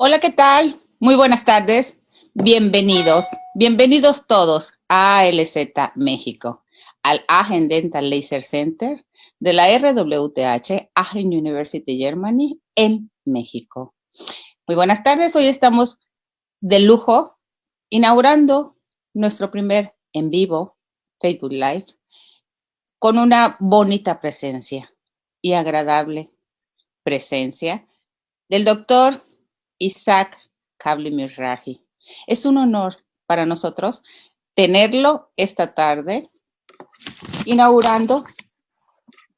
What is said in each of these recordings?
Hola, ¿qué tal? Muy buenas tardes. Bienvenidos todos a ALZ México, al Aachen Dental Laser Center de la RWTH, Aachen University Germany, en México. Muy buenas tardes, hoy estamos de lujo inaugurando nuestro primer en vivo Facebook Live con una bonita presencia y agradable presencia del doctor Isaac Kavli Mizrahi. Es un honor para nosotros tenerlo esta tarde, inaugurando,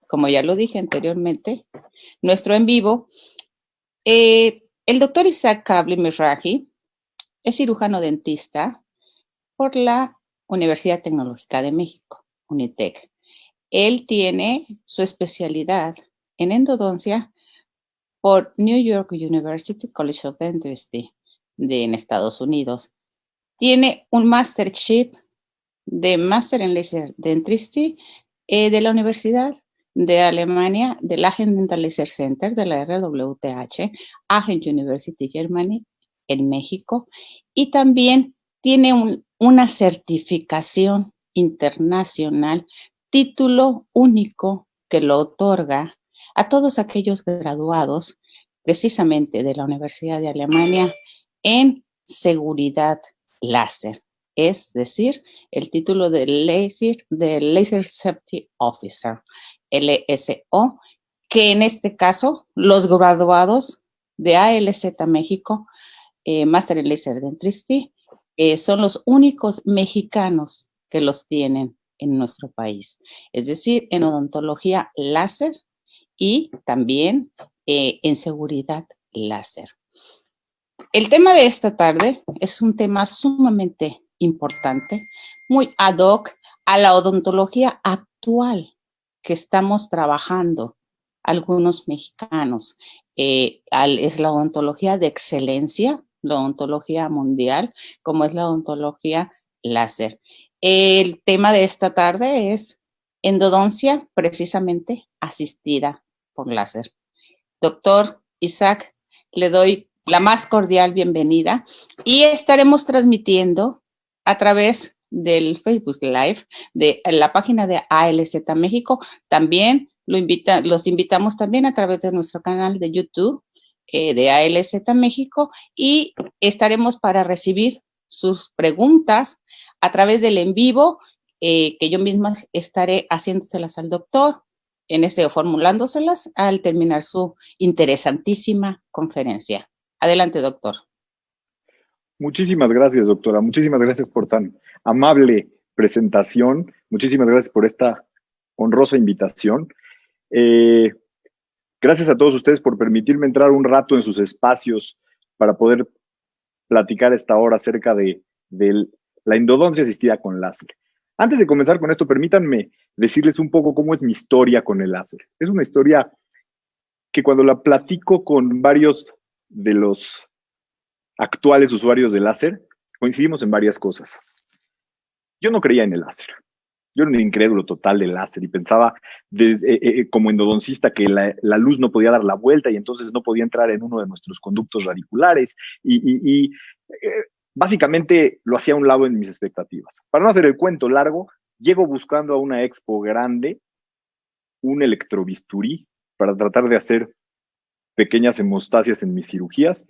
como ya lo dije anteriormente, nuestro en vivo. El doctor Isaac Kavli Mizrahi es cirujano dentista por la Universidad Tecnológica de México, UNITEC. Él tiene su especialidad en endodoncia por New York University College of Dentistry en Estados Unidos. Tiene un mastership de Master en Laser Dentistry de la Universidad de Alemania, del Aachen Dental Laser Center de la RWTH, Aachen University Germany en México, y también tiene una certificación internacional, título único que lo otorga a todos aquellos graduados precisamente de la Universidad de Alemania en seguridad láser, es decir, el título de Laser Safety Officer, LSO, que en este caso los graduados de ALZ México, Master en Laser Dentistry, son los únicos mexicanos que los tienen en nuestro país, es decir, en odontología láser y también en seguridad láser. El tema de esta tarde es un tema sumamente importante, muy ad hoc a la odontología actual que estamos trabajando algunos mexicanos. Es la odontología de excelencia, la odontología mundial, como es la odontología láser. El tema de esta tarde es endodoncia precisamente asistida por láser. Doctor Isaac, le doy la más cordial bienvenida y estaremos transmitiendo a través del Facebook Live de la página de ALZ México. También los invitamos también a través de nuestro canal de YouTube de ALZ México y estaremos para recibir sus preguntas a través del en vivo que yo misma estaré haciéndoselas al doctor, formulándoselas al terminar su interesantísima conferencia. Adelante, doctor. Muchísimas gracias, doctora. Muchísimas gracias por tan amable presentación. Muchísimas gracias por esta honrosa invitación. Gracias a todos ustedes por permitirme entrar un rato en sus espacios para poder platicar esta hora acerca de la endodoncia asistida con láser. Antes de comenzar con esto, permítanme decirles un poco cómo es mi historia con el láser. Es una historia que cuando la platico con varios de los actuales usuarios de láser, coincidimos en varias cosas. Yo no creía en el láser. Yo era un incrédulo total del láser y pensaba como endodoncista que la luz no podía dar la vuelta y entonces no podía entrar en uno de nuestros conductos radiculares básicamente lo hacía a un lado en mis expectativas. Para no hacer el cuento largo, llego buscando a una expo grande un electrobisturí para tratar de hacer pequeñas hemostasias en mis cirugías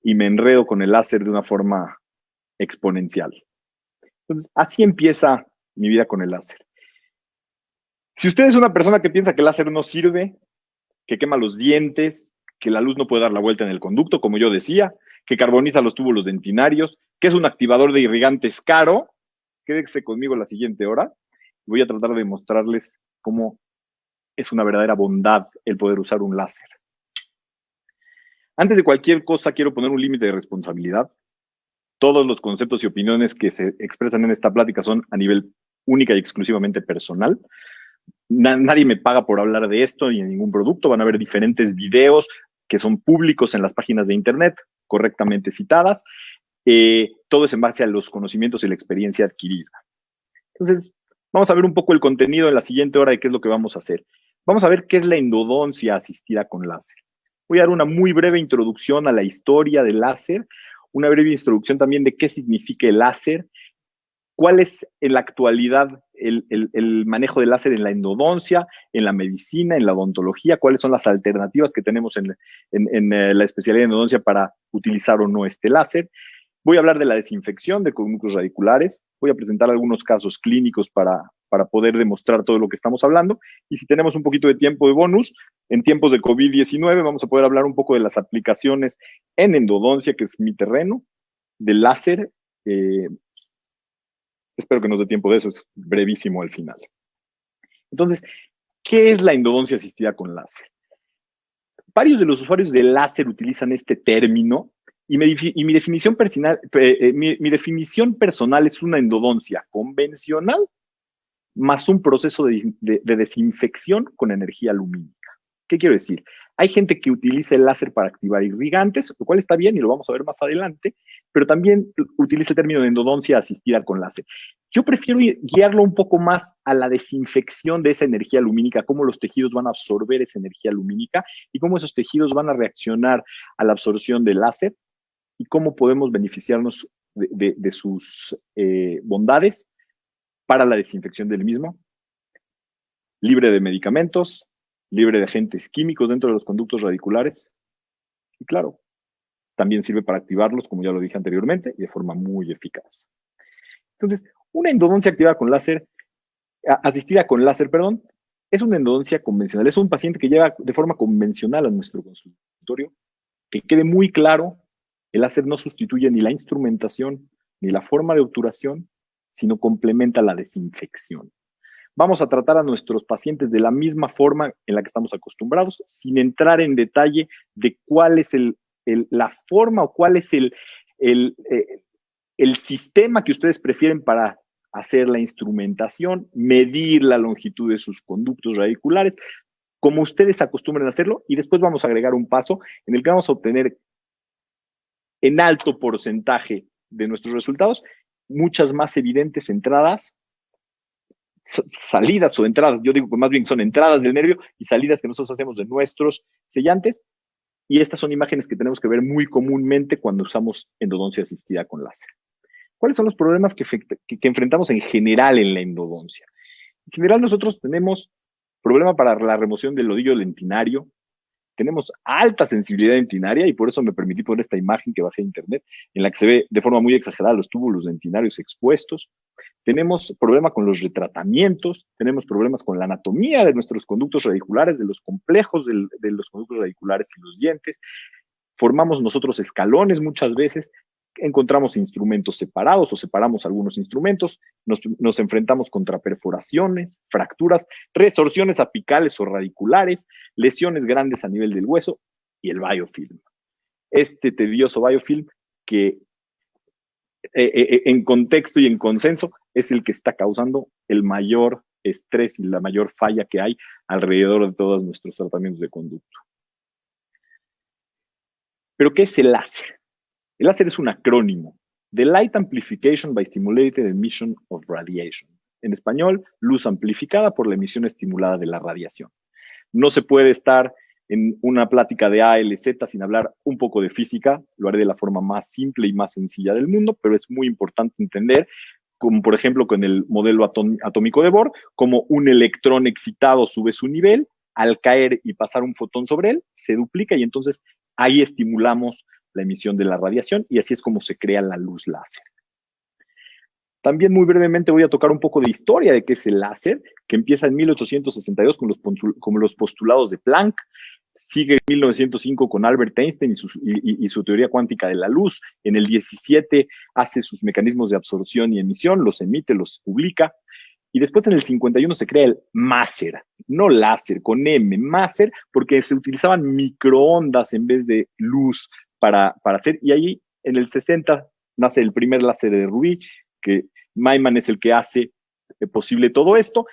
y me enredo con el láser de una forma exponencial. Entonces, así empieza mi vida con el láser. Si usted es una persona que piensa que el láser no sirve, que quema los dientes, que la luz no puede dar la vuelta en el conducto, como yo decía, que carboniza los túbulos dentinarios, que es un activador de irrigantes caro, quédese conmigo la siguiente hora. Voy a tratar de mostrarles cómo es una verdadera bondad el poder usar un láser. Antes de cualquier cosa, quiero poner un límite de responsabilidad. Todos los conceptos y opiniones que se expresan en esta plática son a nivel única y exclusivamente personal. Nadie me paga por hablar de esto ni en ningún producto. Van a haber diferentes videos que son públicos en las páginas de internet, correctamente citadas. Todo es en base a los conocimientos y la experiencia adquirida. Entonces, vamos a ver un poco el contenido en la siguiente hora de qué es lo que vamos a hacer. Vamos a ver qué es la endodoncia asistida con láser. Voy a dar una muy breve introducción a la historia del láser, una breve introducción también de qué significa el láser, cuál es en la actualidad el manejo del láser en la endodoncia, en la medicina, en la odontología, cuáles son las alternativas que tenemos en la especialidad de endodoncia para utilizar o no este láser. Voy a hablar de la desinfección de conductos radiculares, voy a presentar algunos casos clínicos para poder demostrar todo lo que estamos hablando, y si tenemos un poquito de tiempo de bonus, en tiempos de COVID-19 vamos a poder hablar un poco de las aplicaciones en endodoncia, que es mi terreno, del láser. Espero que nos dé tiempo de eso, es brevísimo al final. Entonces, ¿qué es la endodoncia asistida con láser? Varios de los usuarios de láser utilizan este término y mi definición personal es una endodoncia convencional más un proceso de desinfección con energía lumínica. ¿Qué quiero decir? Hay gente que utiliza el láser para activar irrigantes, lo cual está bien y lo vamos a ver más adelante, pero también utiliza el término de endodoncia asistida con láser. Yo prefiero guiarlo un poco más a la desinfección de esa energía lumínica, cómo los tejidos van a absorber esa energía lumínica y cómo esos tejidos van a reaccionar a la absorción del láser y cómo podemos beneficiarnos de sus bondades para la desinfección del mismo, libre de medicamentos, libre de agentes químicos dentro de los conductos radiculares y claro, también sirve para activarlos, como ya lo dije anteriormente, y de forma muy eficaz. Entonces, una endodoncia asistida con láser, es una endodoncia convencional. Es un paciente que llega de forma convencional a nuestro consultorio. Que quede muy claro, el láser no sustituye ni la instrumentación ni la forma de obturación, sino complementa la desinfección. Vamos a tratar a nuestros pacientes de la misma forma en la que estamos acostumbrados, sin entrar en detalle de cuál es la forma o cuál es el sistema que ustedes prefieren para hacer la instrumentación, medir la longitud de sus conductos radiculares, como ustedes acostumbran a hacerlo, y después vamos a agregar un paso en el que vamos a obtener en alto porcentaje de nuestros resultados muchas más evidentes entradas, salidas o entradas, yo digo que más bien son entradas del nervio y salidas que nosotros hacemos de nuestros sellantes, y estas son imágenes que tenemos que ver muy comúnmente cuando usamos endodoncia asistida con láser. ¿Cuáles son los problemas que enfrentamos en general en la endodoncia? En general nosotros tenemos problema para la remoción del nodillo dentinario, tenemos alta sensibilidad dentinaria y por eso me permití poner esta imagen que bajé de internet, en la que se ve de forma muy exagerada los túbulos dentinarios expuestos. Tenemos problema con los retratamientos, tenemos problemas con la anatomía de nuestros conductos radiculares, de los complejos de los conductos radiculares y los dientes. Formamos nosotros escalones muchas veces, encontramos instrumentos separados o separamos algunos instrumentos, nos enfrentamos contra perforaciones, fracturas, resorciones apicales o radiculares, lesiones grandes a nivel del hueso y el biofilm. Este tedioso biofilm que en contexto y en consenso es el que está causando el mayor estrés y la mayor falla que hay alrededor de todos nuestros tratamientos de conducto. ¿Pero qué es el láser? El láser es un acrónimo de Light Amplification by Stimulated Emission of Radiation. En español, luz amplificada por la emisión estimulada de la radiación. No se puede estar en una plática de ALZ sin hablar un poco de física. Lo haré de la forma más simple y más sencilla del mundo, pero es muy importante entender, como por ejemplo con el modelo atómico de Bohr, como un electrón excitado sube su nivel, al caer y pasar un fotón sobre él, se duplica y entonces ahí estimulamos la emisión de la radiación y así es como se crea la luz láser. También muy brevemente voy a tocar un poco de historia de qué es el láser, que empieza en 1862 con los postulados de Planck, sigue en 1905 con Albert Einstein y su teoría cuántica de la luz, en el 17 hace sus mecanismos de absorción y emisión, los emite, los publica, y después en el 51 se crea el máser, no láser, con M, máser, porque se utilizaban microondas en vez de luz para hacer, y ahí en el 60 nace el primer láser de Rubí, que Maiman es el que hace posible todo esto.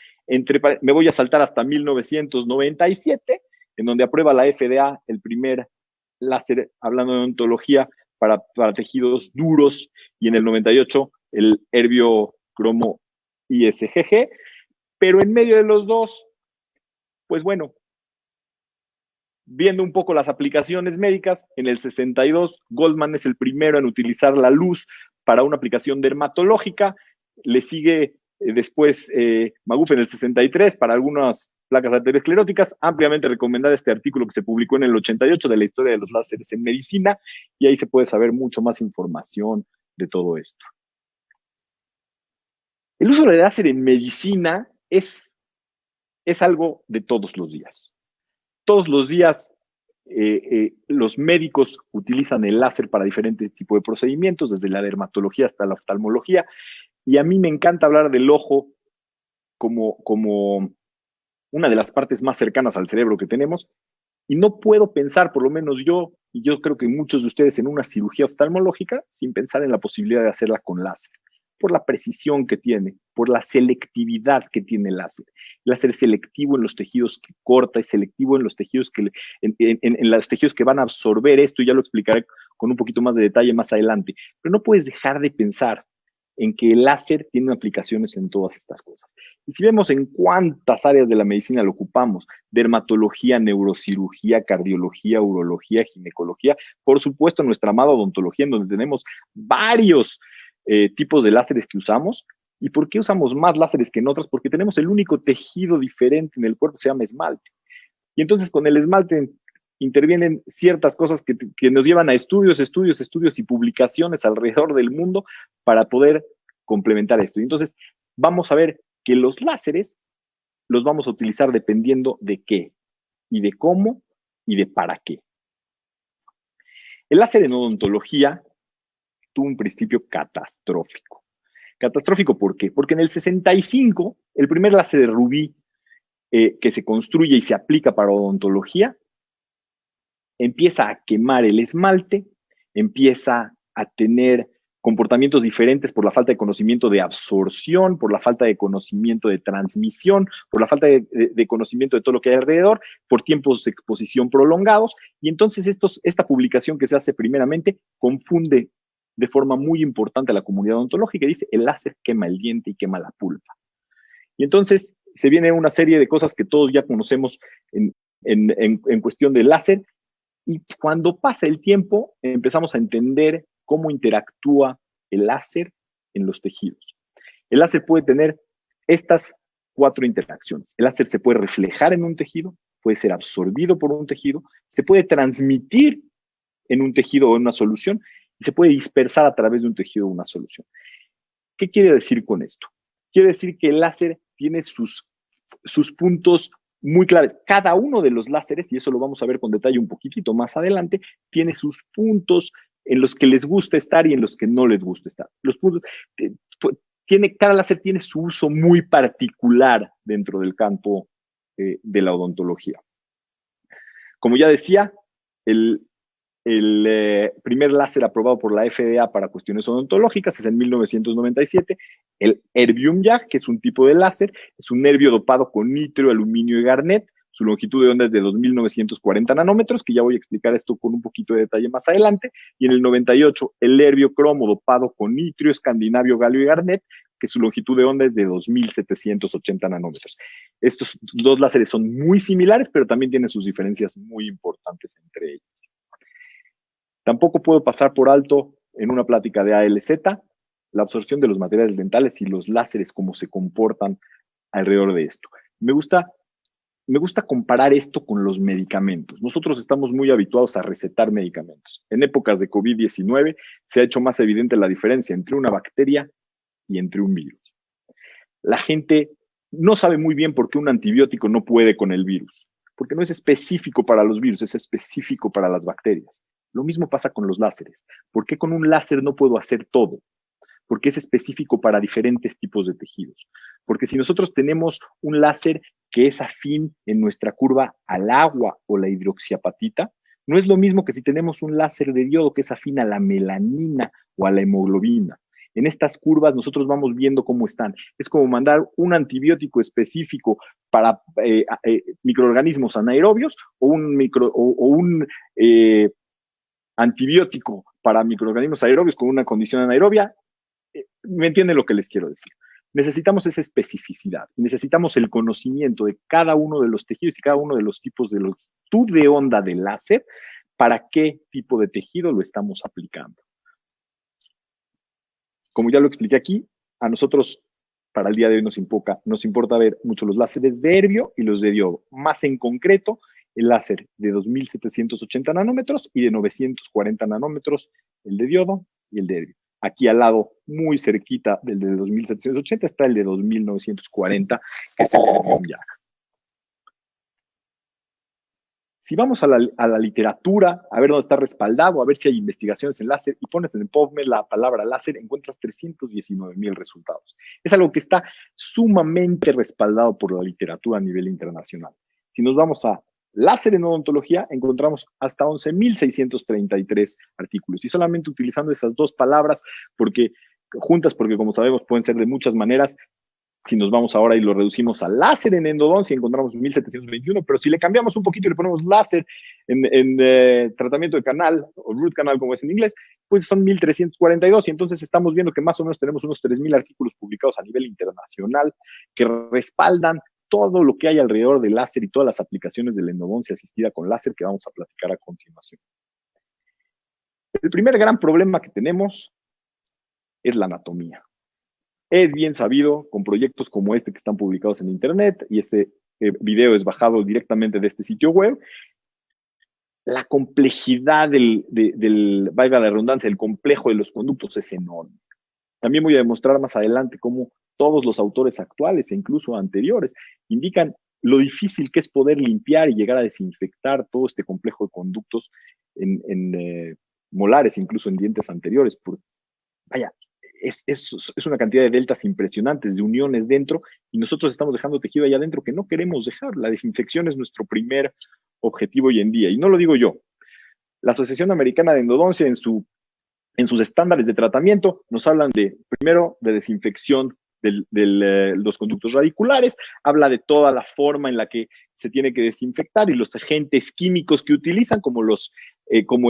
Me voy a saltar hasta 1997, en donde aprueba la FDA el primer láser, hablando de odontología, para tejidos duros, y en el 98 el Herbio Cromo ISGG, pero en medio de los dos, pues bueno, Viendo un poco las aplicaciones médicas, en el 62 Goldman es el primero en utilizar la luz para una aplicación dermatológica, le sigue después Maguf en el 63 para algunas placas arterioscleróticas, ampliamente recomendada este artículo que se publicó en el 88 de la historia de los láseres en medicina, y ahí se puede saber mucho más información de todo esto. El uso del láser en medicina es algo de todos los días. Todos los días los médicos utilizan el láser para diferentes tipos de procedimientos, desde la dermatología hasta la oftalmología, y a mí me encanta hablar del ojo como una de las partes más cercanas al cerebro que tenemos, y no puedo pensar, por lo menos yo, y yo creo que muchos de ustedes, en una cirugía oftalmológica sin pensar en la posibilidad de hacerla con láser, por la precisión que tiene, por la selectividad que tiene el láser. El láser es selectivo en los tejidos que corta, es selectivo en los tejidos en los tejidos que van a absorber esto, y ya lo explicaré con un poquito más de detalle más adelante. Pero no puedes dejar de pensar en que el láser tiene aplicaciones en todas estas cosas. Y si vemos en cuántas áreas de la medicina lo ocupamos, dermatología, neurocirugía, cardiología, urología, ginecología, por supuesto nuestra amada odontología, en donde tenemos varios tipos de láseres que usamos. ¿Y por qué usamos más láseres que en otras? Porque tenemos el único tejido diferente en el cuerpo, se llama esmalte. Y entonces con el esmalte intervienen ciertas cosas que nos llevan a estudios y publicaciones alrededor del mundo para poder complementar esto. Y entonces vamos a ver que los láseres los vamos a utilizar dependiendo de qué, y de cómo, y de para qué. El láser en odontología tuvo un principio catastrófico. Catastrófico, ¿por qué? Porque en el 65, el primer láser de rubí que se construye y se aplica para odontología, empieza a quemar el esmalte, empieza a tener comportamientos diferentes por la falta de conocimiento de absorción, por la falta de conocimiento de transmisión, por la falta de conocimiento de todo lo que hay alrededor, por tiempos de exposición prolongados, y entonces esta publicación que se hace primeramente confunde de forma muy importante a la comunidad odontológica, y dice: el láser quema el diente y quema la pulpa. Y entonces se viene una serie de cosas que todos ya conocemos en cuestión del láser, y cuando pasa el tiempo empezamos a entender cómo interactúa el láser en los tejidos. El láser puede tener estas 4 interacciones. El láser se puede reflejar en un tejido, puede ser absorbido por un tejido, se puede transmitir en un tejido o en una solución, y se puede dispersar a través de un tejido o una solución. ¿Qué quiere decir con esto? Quiere decir que el láser tiene sus puntos muy claros. Cada uno de los láseres, y eso lo vamos a ver con detalle un poquitito más adelante, tiene sus puntos en los que les gusta estar y en los que no les gusta estar. Los puntos, cada láser tiene su uso muy particular dentro del campo de la odontología. Como ya decía, el primer láser aprobado por la FDA para cuestiones odontológicas es en 1997, el Erbium YAG, que es un tipo de láser, es un nervio dopado con nitrio, aluminio y garnet. Su longitud de onda es de 2.940 nanómetros, que ya voy a explicar esto con un poquito de detalle más adelante. Y en el 98, el Herbio cromo dopado con nitrio, escandinavio, galio y garnet, que su longitud de onda es de 2.780 nanómetros. Estos dos láseres son muy similares, pero también tienen sus diferencias muy importantes entre ellos. Tampoco puedo pasar por alto en una plática de ALZ la absorción de los materiales dentales y los láseres, cómo se comportan alrededor de esto. Me gusta comparar esto con los medicamentos. Nosotros estamos muy habituados a recetar medicamentos. En épocas de COVID-19 se ha hecho más evidente la diferencia entre una bacteria y entre un virus. La gente no sabe muy bien por qué un antibiótico no puede con el virus, porque no es específico para los virus, es específico para las bacterias. Lo mismo pasa con los láseres. ¿Por qué con un láser no puedo hacer todo? Porque es específico para diferentes tipos de tejidos. Porque si nosotros tenemos un láser que es afín en nuestra curva al agua o la hidroxiapatita, no es lo mismo que si tenemos un láser de diodo que es afín a la melanina o a la hemoglobina. En estas curvas nosotros vamos viendo cómo están. Es como mandar un antibiótico específico para microorganismos anaerobios o un antibiótico para microorganismos aerobios con una condición anaerobia. ¿Me entienden lo que les quiero decir? necesitamos esa especificidad, necesitamos el conocimiento de cada uno de los tejidos y cada uno de los tipos de longitud de onda de láser para qué tipo de tejido lo estamos aplicando. Como ya lo expliqué aquí, a nosotros para el día de hoy nos importa ver mucho los láseres de herbio y los de diodo, más en concreto el láser de 2780 nanómetros y de 940 nanómetros, el de diodo y el de herbio. Aquí al lado, muy cerquita del de 2780, está el de 2940, que es el de Young. Si vamos a la literatura, a ver dónde está respaldado, a ver si hay investigaciones en láser, y pones en PubMed la palabra láser, encuentras 319,000 resultados. Es algo que está sumamente respaldado por la literatura a nivel internacional. Si nos vamos a láser en odontología, encontramos hasta 11,633 artículos. Y solamente utilizando esas dos palabras, juntas, porque como sabemos pueden ser de muchas maneras. Si nos vamos ahora y lo reducimos a láser en endodoncia, encontramos 1,721, pero si le cambiamos un poquito y le ponemos láser en tratamiento de canal, o root canal como es en inglés, pues son 1,342, y entonces estamos viendo que más o menos tenemos unos 3,000 artículos publicados a nivel internacional que respaldan todo lo que hay alrededor del láser y todas las aplicaciones de la endodoncia asistida con láser que vamos a platicar a continuación. El primer gran problema que tenemos es la anatomía. Es bien sabido, con proyectos como este que están publicados en internet, y este video es bajado directamente de este sitio web, la complejidad valga la redundancia, el complejo de los conductos es enorme. También voy a demostrar más adelante cómo todos los autores actuales e incluso anteriores indican lo difícil que es poder limpiar y llegar a desinfectar todo este complejo de conductos en molares, incluso en dientes anteriores. Vaya, es una cantidad de deltas impresionantes, de uniones dentro, y nosotros estamos dejando tejido allá adentro que no queremos dejar. La desinfección es nuestro primer objetivo hoy en día, y no lo digo yo. La Asociación Americana de Endodoncia, en sus estándares de tratamiento, nos hablan primero de desinfección de los conductos radiculares, habla de toda la forma en la que se tiene que desinfectar y los agentes químicos que utilizan, como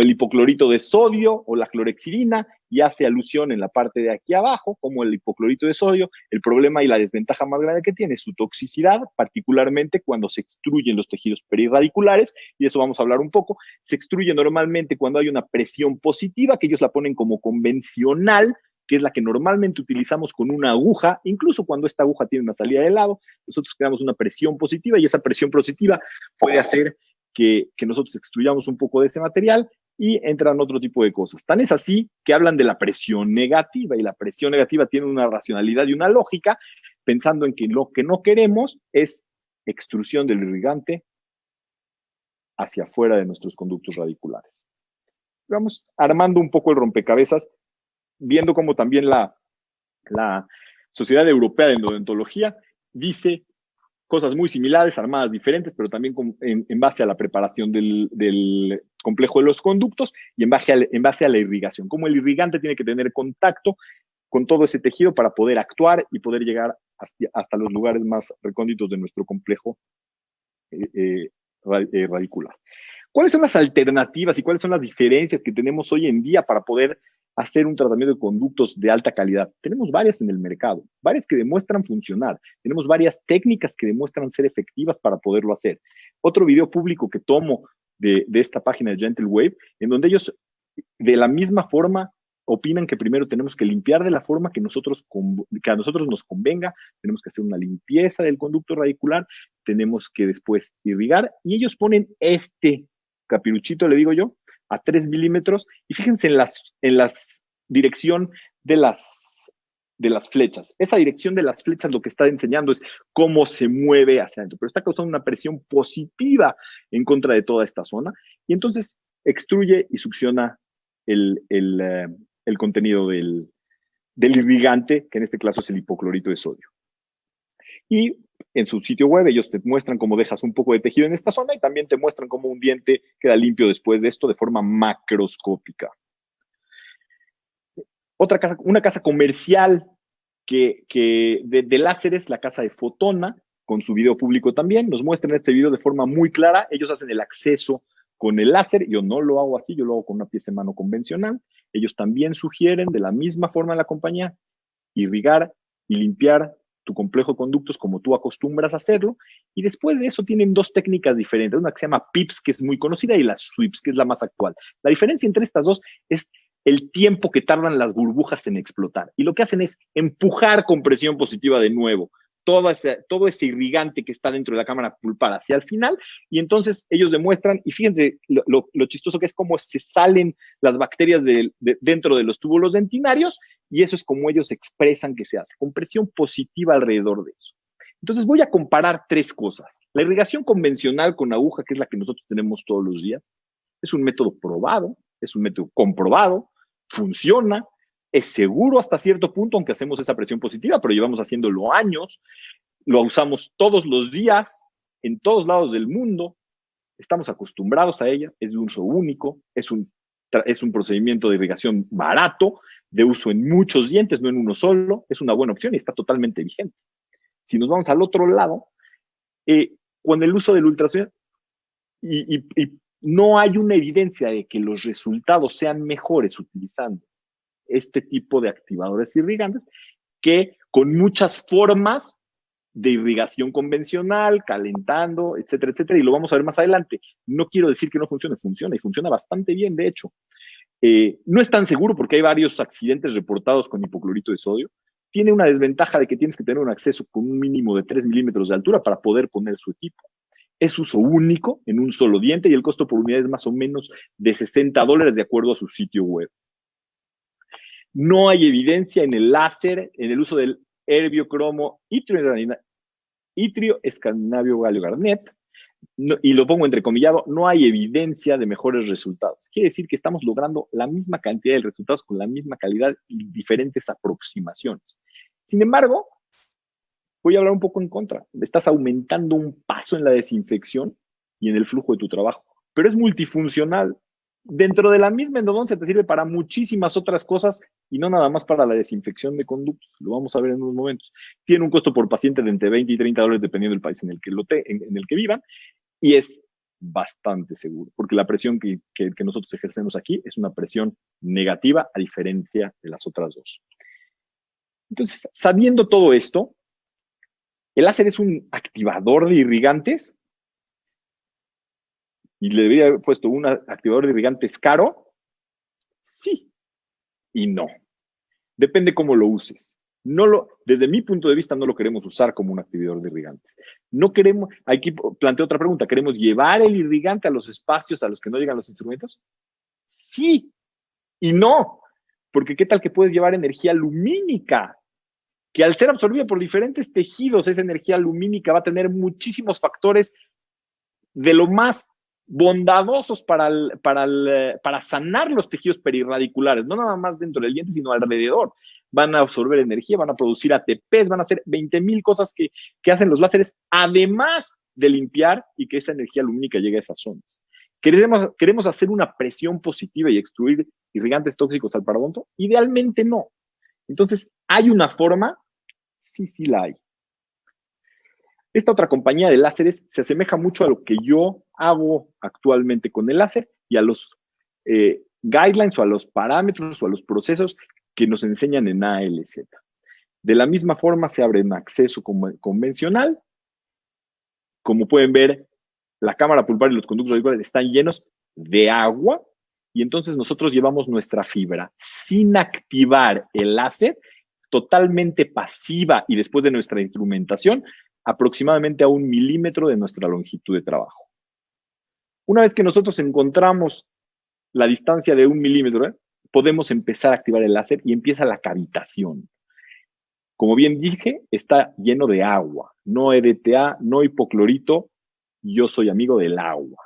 el hipoclorito de sodio o la clorhexidina, y hace alusión en la parte de aquí abajo, como el hipoclorito de sodio. El problema y la desventaja más grande que tiene es su toxicidad, particularmente cuando se extruyen los tejidos perirradiculares, y de eso vamos a hablar un poco. Se extruye normalmente cuando hay una presión positiva, que ellos la ponen como convencional, que es la que normalmente utilizamos con una aguja. Incluso cuando esta aguja tiene una salida de lado, nosotros creamos una presión positiva, y esa presión positiva puede hacer que nosotros extruyamos un poco de ese material, y entran otro tipo de cosas. Tan es así que hablan de la presión negativa, y la presión negativa tiene una racionalidad y una lógica, pensando en que lo que no queremos es extrusión del irrigante hacia afuera de nuestros conductos radiculares. Vamos armando un poco el rompecabezas, viendo cómo también la Sociedad Europea de Odontología dice cosas muy similares, armadas diferentes, pero también en base a la preparación del complejo de los conductos y en base a la irrigación. Cómo el irrigante tiene que tener contacto con todo ese tejido para poder actuar y poder llegar hasta los lugares más recónditos de nuestro complejo radicular. ¿Cuáles son las alternativas y cuáles son las diferencias que tenemos hoy en día para poder hacer un tratamiento de conductos de alta calidad? Tenemos varias en el mercado, varias que demuestran funcionar. Tenemos varias técnicas que demuestran ser efectivas para poderlo hacer. Otro video público que tomo de esta página de Gentle Wave, en donde ellos de la misma forma opinan que primero tenemos que limpiar de la forma que a nosotros nos convenga, tenemos que hacer una limpieza del conducto radicular, tenemos que después irrigar, y ellos ponen este capiruchito, le digo yo, a 3 milímetros, y fíjense en la dirección de las flechas. Esa dirección de las flechas lo que está enseñando es cómo se mueve hacia adentro, pero está causando una presión positiva en contra de toda esta zona, y entonces extruye y succiona el contenido del irrigante, que en este caso es el hipoclorito de sodio. Y en su sitio web ellos te muestran cómo dejas un poco de tejido en esta zona, y también te muestran cómo un diente queda limpio después de esto de forma macroscópica. Una casa comercial de láseres, la casa de Fotona, con su video público también, nos muestran este video de forma muy clara. Ellos hacen el acceso con el láser. Yo no lo hago así, yo lo hago con una pieza de mano convencional. Ellos también sugieren, de la misma forma en la compañía, irrigar y limpiar tu complejo de conductos como tú acostumbras a hacerlo. Y después de eso tienen dos técnicas diferentes, una que se llama PIPS, que es muy conocida, y la SWIPS, que es la más actual. La diferencia entre estas dos es el tiempo que tardan las burbujas en explotar. Y lo que hacen es empujar con presión positiva de nuevo todo ese irrigante que está dentro de la cámara pulpar hacia el final, y entonces ellos demuestran, y fíjense lo chistoso que es cómo se salen las bacterias dentro de los túbulos dentinarios, y eso es como ellos expresan que se hace, con presión positiva alrededor de eso. Entonces voy a comparar tres cosas. La irrigación convencional con aguja, que es la que nosotros tenemos todos los días, es un método probado, es un método comprobado, funciona, es seguro hasta cierto punto, aunque hacemos esa presión positiva, pero llevamos haciéndolo años, lo usamos todos los días, en todos lados del mundo, estamos acostumbrados a ella, es de uso único, es un procedimiento de irrigación barato, de uso en muchos dientes, no en uno solo, es una buena opción y está totalmente vigente. Si nos vamos al otro lado, con el uso del ultrasonido, y no hay una evidencia de que los resultados sean mejores utilizando este tipo de activadores irrigantes que con muchas formas de irrigación convencional, calentando, etcétera, etcétera, y lo vamos a ver más adelante. No quiero decir que no funcione, funciona y funciona bastante bien, de hecho. No es tan seguro porque hay varios accidentes reportados con hipoclorito de sodio. Tiene una desventaja de que tienes que tener un acceso con un mínimo de 3 milímetros de altura para poder poner su equipo. Es uso único en un solo diente y el costo por unidad es más o menos de $60 de acuerdo a su sitio web. No hay evidencia en el láser, en el uso del herbiocromo itrio escandinavio galio garnet, no, y lo pongo entrecomillado, no hay evidencia de mejores resultados. Quiere decir que estamos logrando la misma cantidad de resultados con la misma calidad y diferentes aproximaciones. Sin embargo, voy a hablar un poco en contra. Estás aumentando un paso en la desinfección y en el flujo de tu trabajo, pero es multifuncional. Dentro de la misma endodoncia te sirve para muchísimas otras cosas y no nada más para la desinfección de conductos. Lo vamos a ver en unos momentos. Tiene un costo por paciente de entre 20 y $30 dependiendo del país en el que vivan, y es bastante seguro, porque la presión que nosotros ejercemos aquí es una presión negativa a diferencia de las otras dos. Entonces, sabiendo todo esto, ¿el láser es un activador de irrigantes? Y le debería haber puesto un activador de irrigantes caro. Sí y no. Depende cómo lo uses. Desde mi punto de vista, no lo queremos usar como un activador de irrigantes. No queremos, aquí planteo otra pregunta, ¿queremos llevar el irrigante a los espacios a los que no llegan los instrumentos? Sí y no, porque ¿qué tal que puedes llevar energía lumínica? Que al ser absorbida por diferentes tejidos, esa energía lumínica va a tener muchísimos factores de lo más bondadosos para sanar los tejidos perirradiculares, no nada más dentro del diente, sino alrededor. Van a absorber energía, van a producir ATPs, van a hacer 20,000 cosas que hacen los láseres, además de limpiar y que esa energía lumínica llegue a esas zonas. ¿Queremos hacer una presión positiva y extruir irrigantes tóxicos al parodonto? Idealmente no. Entonces, ¿hay una forma? Sí la hay. Esta otra compañía de láseres se asemeja mucho a lo que yo hago actualmente con el láser y a los guidelines o a los parámetros o a los procesos que nos enseñan en ALZ. De la misma forma se abre un acceso convencional. Como pueden ver, la cámara pulpar y los conductos radiculares están llenos de agua y entonces nosotros llevamos nuestra fibra sin activar el láser, totalmente pasiva y después de nuestra instrumentación, aproximadamente a 1 milímetro de nuestra longitud de trabajo. Una vez que nosotros encontramos la distancia de 1 milímetro, podemos empezar a activar el láser y empieza la cavitación. Como bien dije, está lleno de agua, no EDTA, no hipoclorito, yo soy amigo del agua.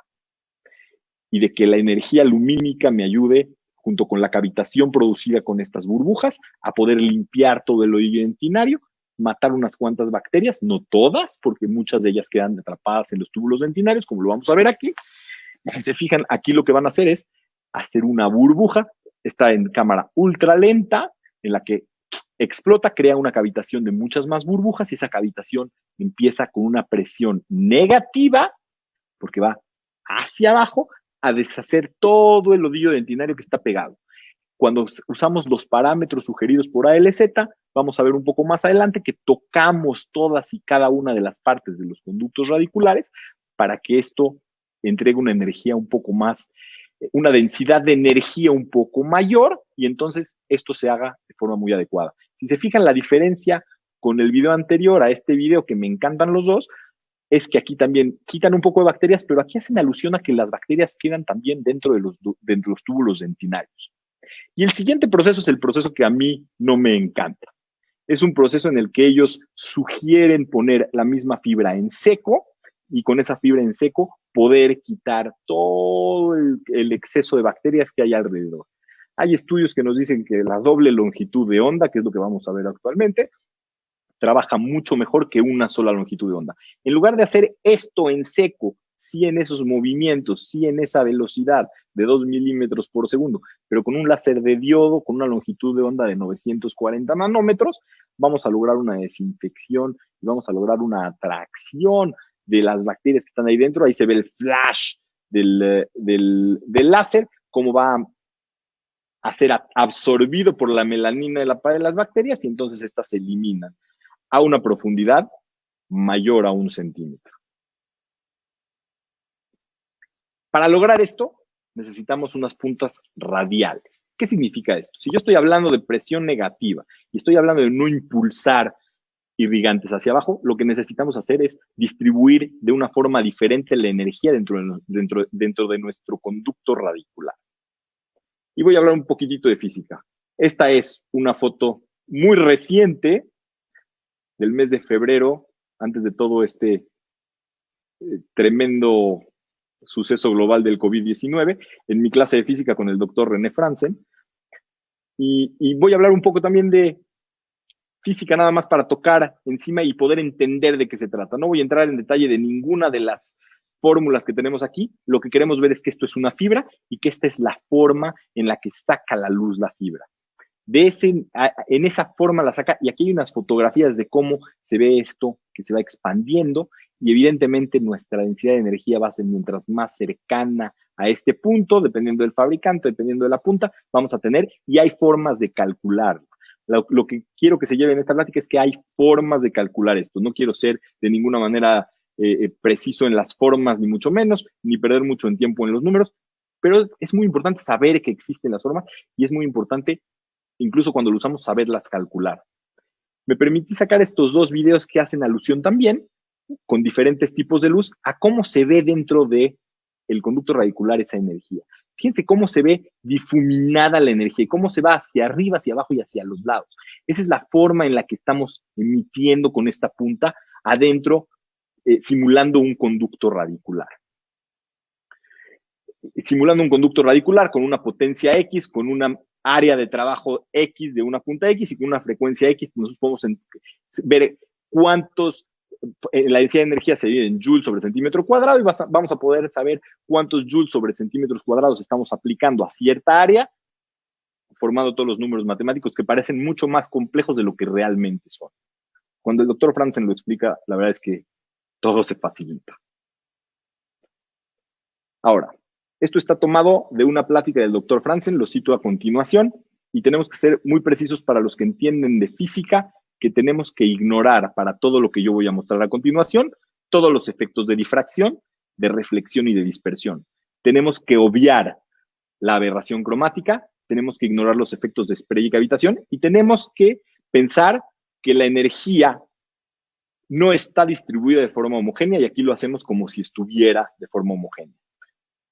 Y de que la energía lumínica me ayude, junto con la cavitación producida con estas burbujas, a poder limpiar todo el oído dentinario, matar unas cuantas bacterias, no todas, porque muchas de ellas quedan atrapadas en los túbulos dentinarios, como lo vamos a ver aquí. Y si se fijan, aquí lo que van a hacer es hacer una burbuja, está en cámara ultra lenta, en la que explota, crea una cavitación de muchas más burbujas y esa cavitación empieza con una presión negativa, porque va hacia abajo, a deshacer todo el ovillo dentinario que está pegado. Cuando usamos los parámetros sugeridos por ALZ, vamos a ver un poco más adelante que tocamos todas y cada una de las partes de los conductos radiculares para que esto entregue una energía un poco más, una densidad de energía un poco mayor y entonces esto se haga de forma muy adecuada. Si se fijan la diferencia con el video anterior a este video, que me encantan los dos, es que aquí también quitan un poco de bacterias, pero aquí hacen alusión a que las bacterias quedan también dentro de los túbulos dentinarios. Y el siguiente proceso es el proceso que a mí no me encanta. Es un proceso en el que ellos sugieren poner la misma fibra en seco y con esa fibra en seco poder quitar todo el exceso de bacterias que hay alrededor. Hay estudios que nos dicen que la doble longitud de onda, que es lo que vamos a ver actualmente, trabaja mucho mejor que una sola longitud de onda. En lugar de hacer esto en seco, sí en esos movimientos, sí en esa velocidad de 2 milímetros por segundo, pero con un láser de diodo, con una longitud de onda de 940 nanómetros, vamos a lograr una desinfección y vamos a lograr una atracción de las bacterias que están ahí dentro. Ahí se ve el flash del láser, cómo va a ser absorbido por la melanina de la pared de las bacterias y entonces estas se eliminan a una profundidad mayor a 1 centímetro. Para lograr esto, necesitamos unas puntas radiales. ¿Qué significa esto? Si yo estoy hablando de presión negativa y estoy hablando de no impulsar irrigantes hacia abajo, lo que necesitamos hacer es distribuir de una forma diferente la energía dentro de nuestro conducto radicular. Y voy a hablar un poquitito de física. Esta es una foto muy reciente del mes de febrero, antes de todo este tremendo suceso global del COVID-19, en mi clase de física con el doctor René Franzen. Y voy a hablar un poco también de física nada más para tocar encima y poder entender de qué se trata. No voy a entrar en detalle de ninguna de las fórmulas que tenemos aquí. Lo que queremos ver es que esto es una fibra y que esta es la forma en la que saca la luz la fibra. En esa forma la saca, y aquí hay unas fotografías de cómo se ve esto que se va expandiendo, y evidentemente nuestra densidad de energía va a ser mientras más cercana a este punto, dependiendo del fabricante, dependiendo de la punta, vamos a tener, y hay formas de calcularlo. Lo que quiero que se lleve en esta plática es que hay formas de calcular esto. No quiero ser de ninguna manera preciso en las formas, ni mucho menos, ni perder mucho en tiempo en los números, pero es muy importante saber que existen las formas, y es muy importante incluso cuando lo usamos, saberlas calcular. Me permití sacar estos dos videos que hacen alusión también, con diferentes tipos de luz, a cómo se ve dentro del conducto radicular esa energía. Fíjense cómo se ve difuminada la energía y cómo se va hacia arriba, hacia abajo y hacia los lados. Esa es la forma en la que estamos emitiendo con esta punta adentro, simulando un conducto radicular. Simulando un conducto radicular con una potencia X, con una área de trabajo X de una punta X y con una frecuencia X, nosotros podemos ver cuántos, la densidad de energía se divide en joules sobre centímetro cuadrado y vamos a poder saber cuántos joules sobre centímetros cuadrados estamos aplicando a cierta área, formando todos los números matemáticos que parecen mucho más complejos de lo que realmente son. Cuando el doctor Franzen lo explica, la verdad es que todo se facilita. Ahora, esto está tomado de una plática del doctor Franzen, lo cito a continuación, y tenemos que ser muy precisos para los que entienden de física, que tenemos que ignorar para todo lo que yo voy a mostrar a continuación, todos los efectos de difracción, de reflexión y de dispersión. Tenemos que obviar la aberración cromática, tenemos que ignorar los efectos de spray y cavitación, y tenemos que pensar que la energía no está distribuida de forma homogénea, y aquí lo hacemos como si estuviera de forma homogénea.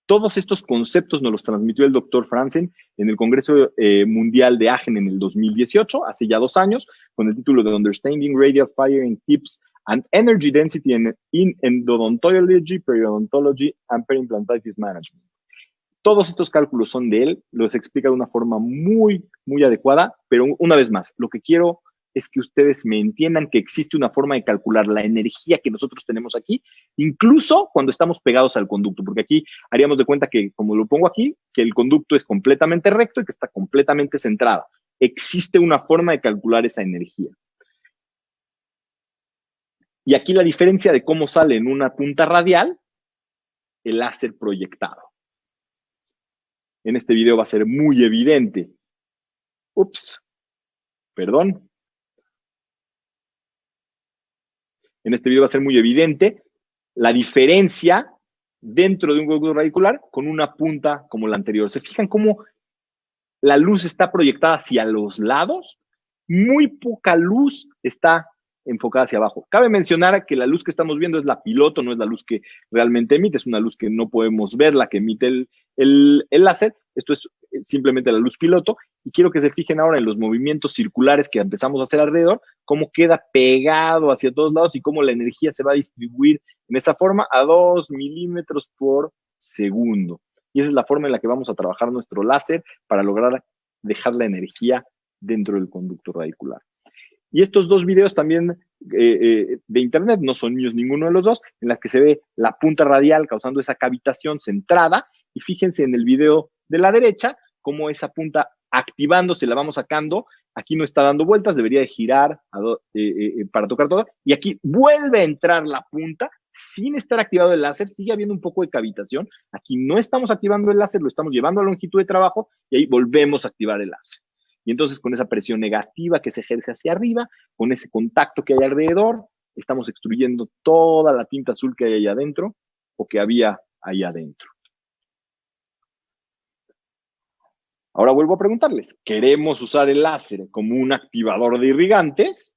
Todos estos conceptos nos los transmitió el doctor Franzen en el Congreso Mundial de Aachen en el 2018, hace ya 2 años, con el título de Understanding Radial Firing Tips and Energy Density in Endodontology, Periodontology and Periimplantitis Management. Todos estos cálculos son de él, los explica de una forma muy, muy adecuada, pero una vez más, lo que quiero es que ustedes me entiendan que existe una forma de calcular la energía que nosotros tenemos aquí, incluso cuando estamos pegados al conducto, porque aquí haríamos de cuenta que, como lo pongo aquí, que el conducto es completamente recto y que está completamente centrado. Existe una forma de calcular esa energía. Y aquí la diferencia de cómo sale en una punta radial el láser proyectado. En este video va a ser muy evidente. Ups, perdón. en este video va a ser muy evidente la diferencia dentro de un conducto radicular con una punta como la anterior. ¿Se fijan cómo la luz está proyectada hacia los lados? Muy poca luz está enfocada hacia abajo. Cabe mencionar que la luz que estamos viendo es la piloto, no es la luz que realmente emite, es una luz que no podemos ver, la que emite el láser. Esto es simplemente la luz piloto, y quiero que se fijen ahora en los movimientos circulares que empezamos a hacer alrededor, cómo queda pegado hacia todos lados y cómo la energía se va a distribuir en esa forma a 2 milímetros por segundo. Y esa es la forma en la que vamos a trabajar nuestro láser para lograr dejar la energía dentro del conducto radicular. Y estos dos videos también de internet, no son míos ninguno de los dos, en las que se ve la punta radial causando esa cavitación centrada, y fíjense en el video de la derecha cómo esa punta activándose la vamos sacando. Aquí no está dando vueltas, debería de girar para tocar todo, y aquí vuelve a entrar la punta sin estar activado el láser, sigue habiendo un poco de cavitación. Aquí no estamos activando el láser, lo estamos llevando a longitud de trabajo, y ahí volvemos a activar el láser. Y entonces, con esa presión negativa que se ejerce hacia arriba, con ese contacto que hay alrededor, estamos extrayendo toda la tinta azul que hay ahí adentro o que había ahí adentro. Ahora vuelvo a preguntarles, ¿queremos usar el láser como un activador de irrigantes?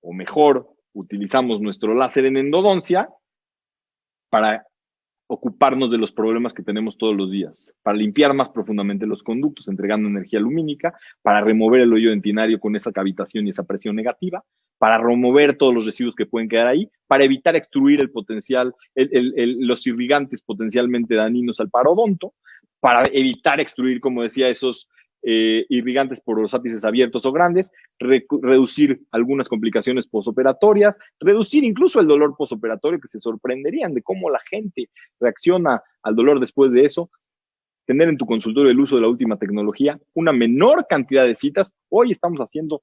O mejor, utilizamos nuestro láser en endodoncia para ocuparnos de los problemas que tenemos todos los días, para limpiar más profundamente los conductos, entregando energía lumínica, para remover el hoyo dentinario con esa cavitación y esa presión negativa, para remover todos los residuos que pueden quedar ahí, para evitar extruir el potencial, los irrigantes potencialmente dañinos al parodonto, para evitar extruir, como decía, esos irrigantes por los ápices abiertos o grandes, reducir algunas complicaciones posoperatorias, reducir incluso el dolor posoperatorio, que se sorprenderían de cómo la gente reacciona al dolor después de eso, tener en tu consultorio el uso de la última tecnología, una menor cantidad de citas. Hoy estamos haciendo,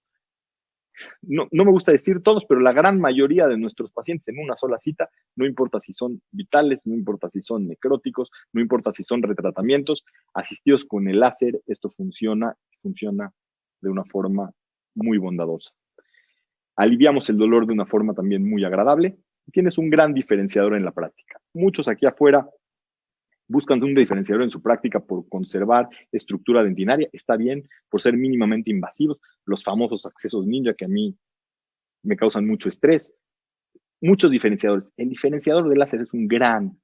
no me gusta decir todos, pero la gran mayoría de nuestros pacientes en una sola cita, no importa si son vitales, no importa si son necróticos, no importa si son retratamientos, asistidos con el láser, esto funciona de una forma muy bondadosa. Aliviamos el dolor de una forma también muy agradable y tienes un gran diferenciador en la práctica. Muchos aquí afuera buscan un diferenciador en su práctica por conservar estructura dentinaria. Está bien, por ser mínimamente invasivos. Los famosos accesos ninja que a mí me causan mucho estrés. Muchos diferenciadores. El diferenciador del láser es un gran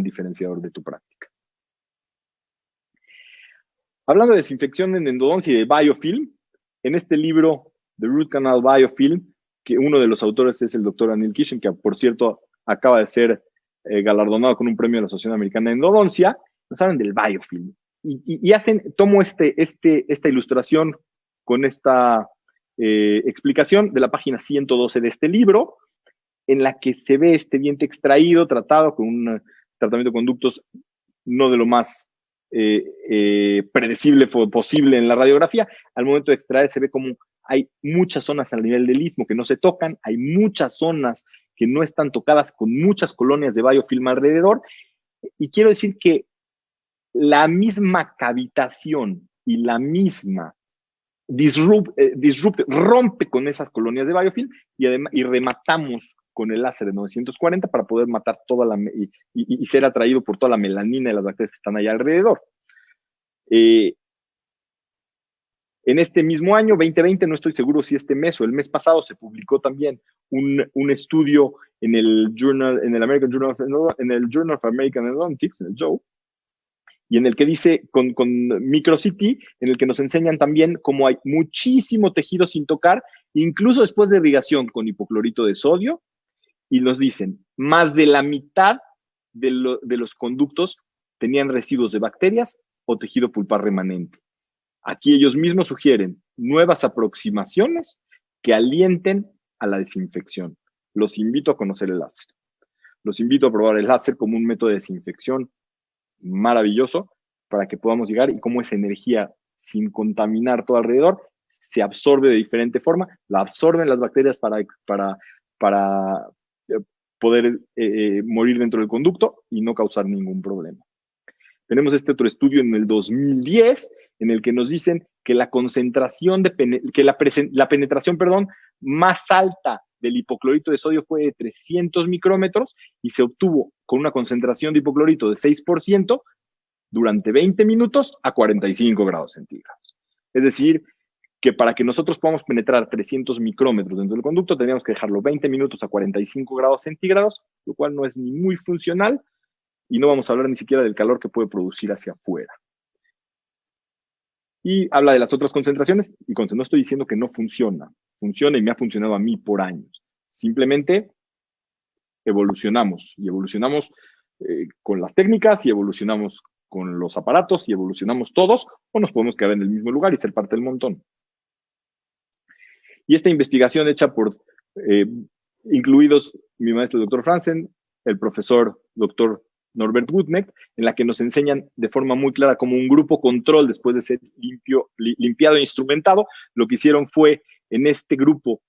diferenciador de tu práctica. Hablando de desinfección en endodoncia y de biofilm, en este libro, The Root Canal Biofilm, que uno de los autores es el doctor Anil Kishen, que por cierto acaba de ser galardonado con un premio de la Asociación Americana de Endodoncia, nos hablan del biofilm. Y tomo esta ilustración con esta explicación de la página 112 de este libro, en la que se ve este diente extraído, tratado con un tratamiento de conductos no de lo más predecible posible en la radiografía. Al momento de extraer se ve como hay muchas zonas al nivel del istmo que no se tocan, hay muchas zonas que no están tocadas con muchas colonias de biofilm alrededor, y quiero decir que la misma cavitación y la misma rompe con esas colonias de biofilm y rematamos con el láser de 940 para poder matar toda y ser atraído por toda la melanina de las bacterias que están allá alrededor. En este mismo año, 2020, no estoy seguro si este mes o el mes pasado, se publicó también un estudio en el American Journal of American Endodontics, en el JOE, y en el que dice, con MicroCT, en el que nos enseñan también cómo hay muchísimo tejido sin tocar, incluso después de irrigación con hipoclorito de sodio, y nos dicen, más de la mitad de los conductos tenían residuos de bacterias o tejido pulpar remanente. Aquí ellos mismos sugieren nuevas aproximaciones que alienten a la desinfección. Los invito a conocer el láser. Los invito a probar el láser como un método de desinfección maravilloso para que podamos llegar y cómo esa energía, sin contaminar todo alrededor, se absorbe de diferente forma. La absorben las bacterias para poder morir dentro del conducto y no causar ningún problema. Tenemos este otro estudio en el 2010 en el que nos dicen que la concentración la penetración más alta del hipoclorito de sodio fue de 300 micrómetros y se obtuvo con una concentración de hipoclorito de 6% durante 20 minutos a 45 grados centígrados. Es decir, que para que nosotros podamos penetrar 300 micrómetros dentro del conducto, teníamos que dejarlo 20 minutos a 45 grados centígrados, lo cual no es ni muy funcional, y no vamos a hablar ni siquiera del calor que puede producir hacia afuera. Y habla de las otras concentraciones, y no estoy diciendo que no funciona, funciona y me ha funcionado a mí por años. Simplemente evolucionamos, y evolucionamos con las técnicas, y evolucionamos con los aparatos, y evolucionamos todos, o nos podemos quedar en el mismo lugar y ser parte del montón. Y esta investigación hecha por, incluidos mi maestro el Dr. Franzen, el profesor Dr. Norbert Guttnecht, en la que nos enseñan de forma muy clara como un grupo control, después de ser limpiado e instrumentado, lo que hicieron fue en este grupo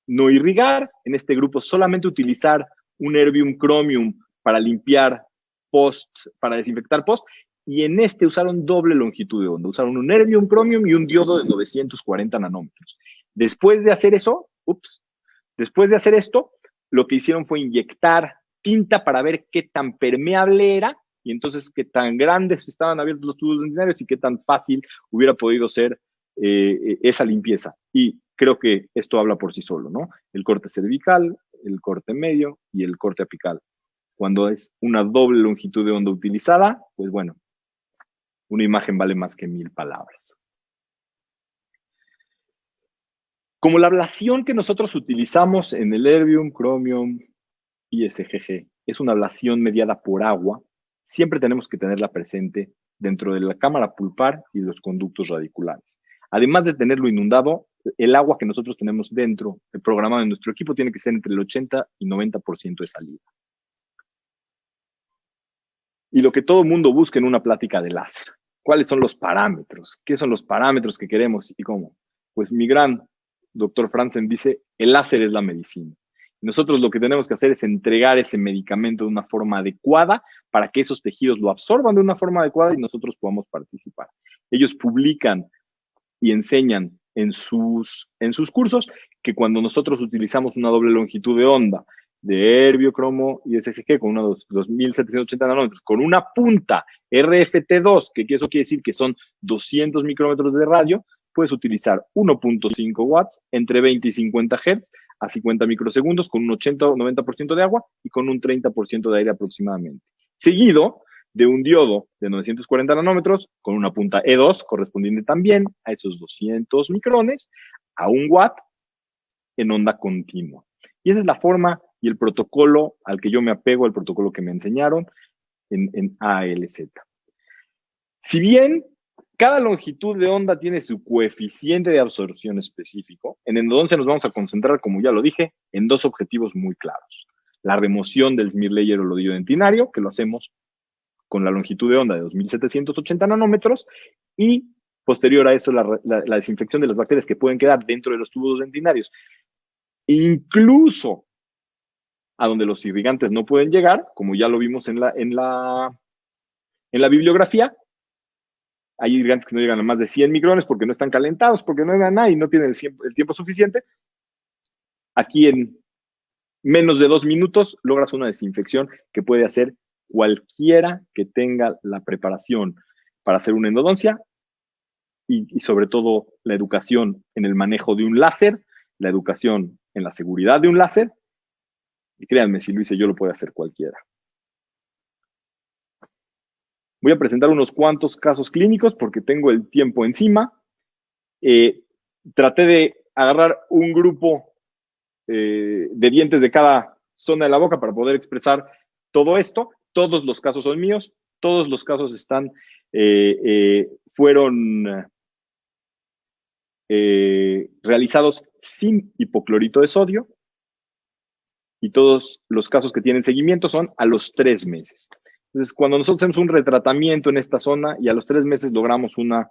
no irrigar, en este grupo solamente utilizar un erbium chromium para limpiar post, para desinfectar post, y en este usaron doble longitud de onda, usaron un erbium chromium y un diodo de 940 nanómetros. Después de hacer eso, después de hacer esto, lo que hicieron fue inyectar tinta para ver qué tan permeable era y entonces qué tan grandes estaban abiertos los tubos dentarios y qué tan fácil hubiera podido ser esa limpieza. Y creo que esto habla por sí solo, ¿no? El corte cervical, el corte medio y el corte apical. Cuando es una doble longitud de onda utilizada, pues bueno, una imagen vale más que 1000 palabras. Como la ablación que nosotros utilizamos en el erbium, chromium y SGG es una ablación mediada por agua, siempre tenemos que tenerla presente dentro de la cámara pulpar y de los conductos radiculares. Además de tenerlo inundado, el agua que nosotros tenemos dentro, el programado en nuestro equipo, tiene que ser entre el 80 y 90% de salida. Y lo que todo el mundo busca en una plática de láser, ¿cuáles son los parámetros? ¿Qué son los parámetros que queremos y cómo? Pues mi gran doctor Franzen dice, el láser es la medicina. Nosotros lo que tenemos que hacer es entregar ese medicamento de una forma adecuada para que esos tejidos lo absorban de una forma adecuada y nosotros podamos participar. Ellos publican y enseñan en sus cursos que cuando nosotros utilizamos una doble longitud de onda de Herbio, Cromo y SGG con unos 2780 nanómetros, con una punta RFT2, que eso quiere decir que son 200 micrómetros de radio, puedes utilizar 1.5 watts entre 20 y 50 Hz a 50 microsegundos con un 80 o 90% de agua y con un 30% de aire aproximadamente. Seguido de un diodo de 940 nanómetros con una punta E2 correspondiente también a esos 200 micrones a 1 watt en onda continua. Y esa es la forma y el protocolo al que yo me apego, el protocolo que me enseñaron en ALZ. Si bien cada longitud de onda tiene su coeficiente de absorción específico, en endodoncia nos vamos a concentrar, como ya lo dije, en dos objetivos muy claros. La remoción del smear layer o lodillo dentinario, que lo hacemos con la longitud de onda de 2780 nanómetros, y posterior a eso la desinfección de las bacterias que pueden quedar dentro de los tubos dentinarios, incluso a donde los irrigantes no pueden llegar, como ya lo vimos en la bibliografía. Hay irrigantes que no llegan a más de 100 micrones porque no están calentados, porque no dan nada y no tienen el tiempo suficiente. Aquí en menos de 2 minutos logras una desinfección que puede hacer cualquiera que tenga la preparación para hacer una endodoncia y sobre todo la educación en el manejo de un láser, la educación en la seguridad de un láser. Y créanme, si lo hice yo, lo puede hacer cualquiera. Voy a presentar unos cuantos casos clínicos porque tengo el tiempo encima. Traté de agarrar un grupo de dientes de cada zona de la boca para poder expresar todo esto. Todos los casos son míos. Todos los casos fueron realizados sin hipoclorito de sodio. Y todos los casos que tienen seguimiento son a los 3 meses. Entonces, cuando nosotros hacemos un retratamiento en esta zona y a los 3 meses logramos una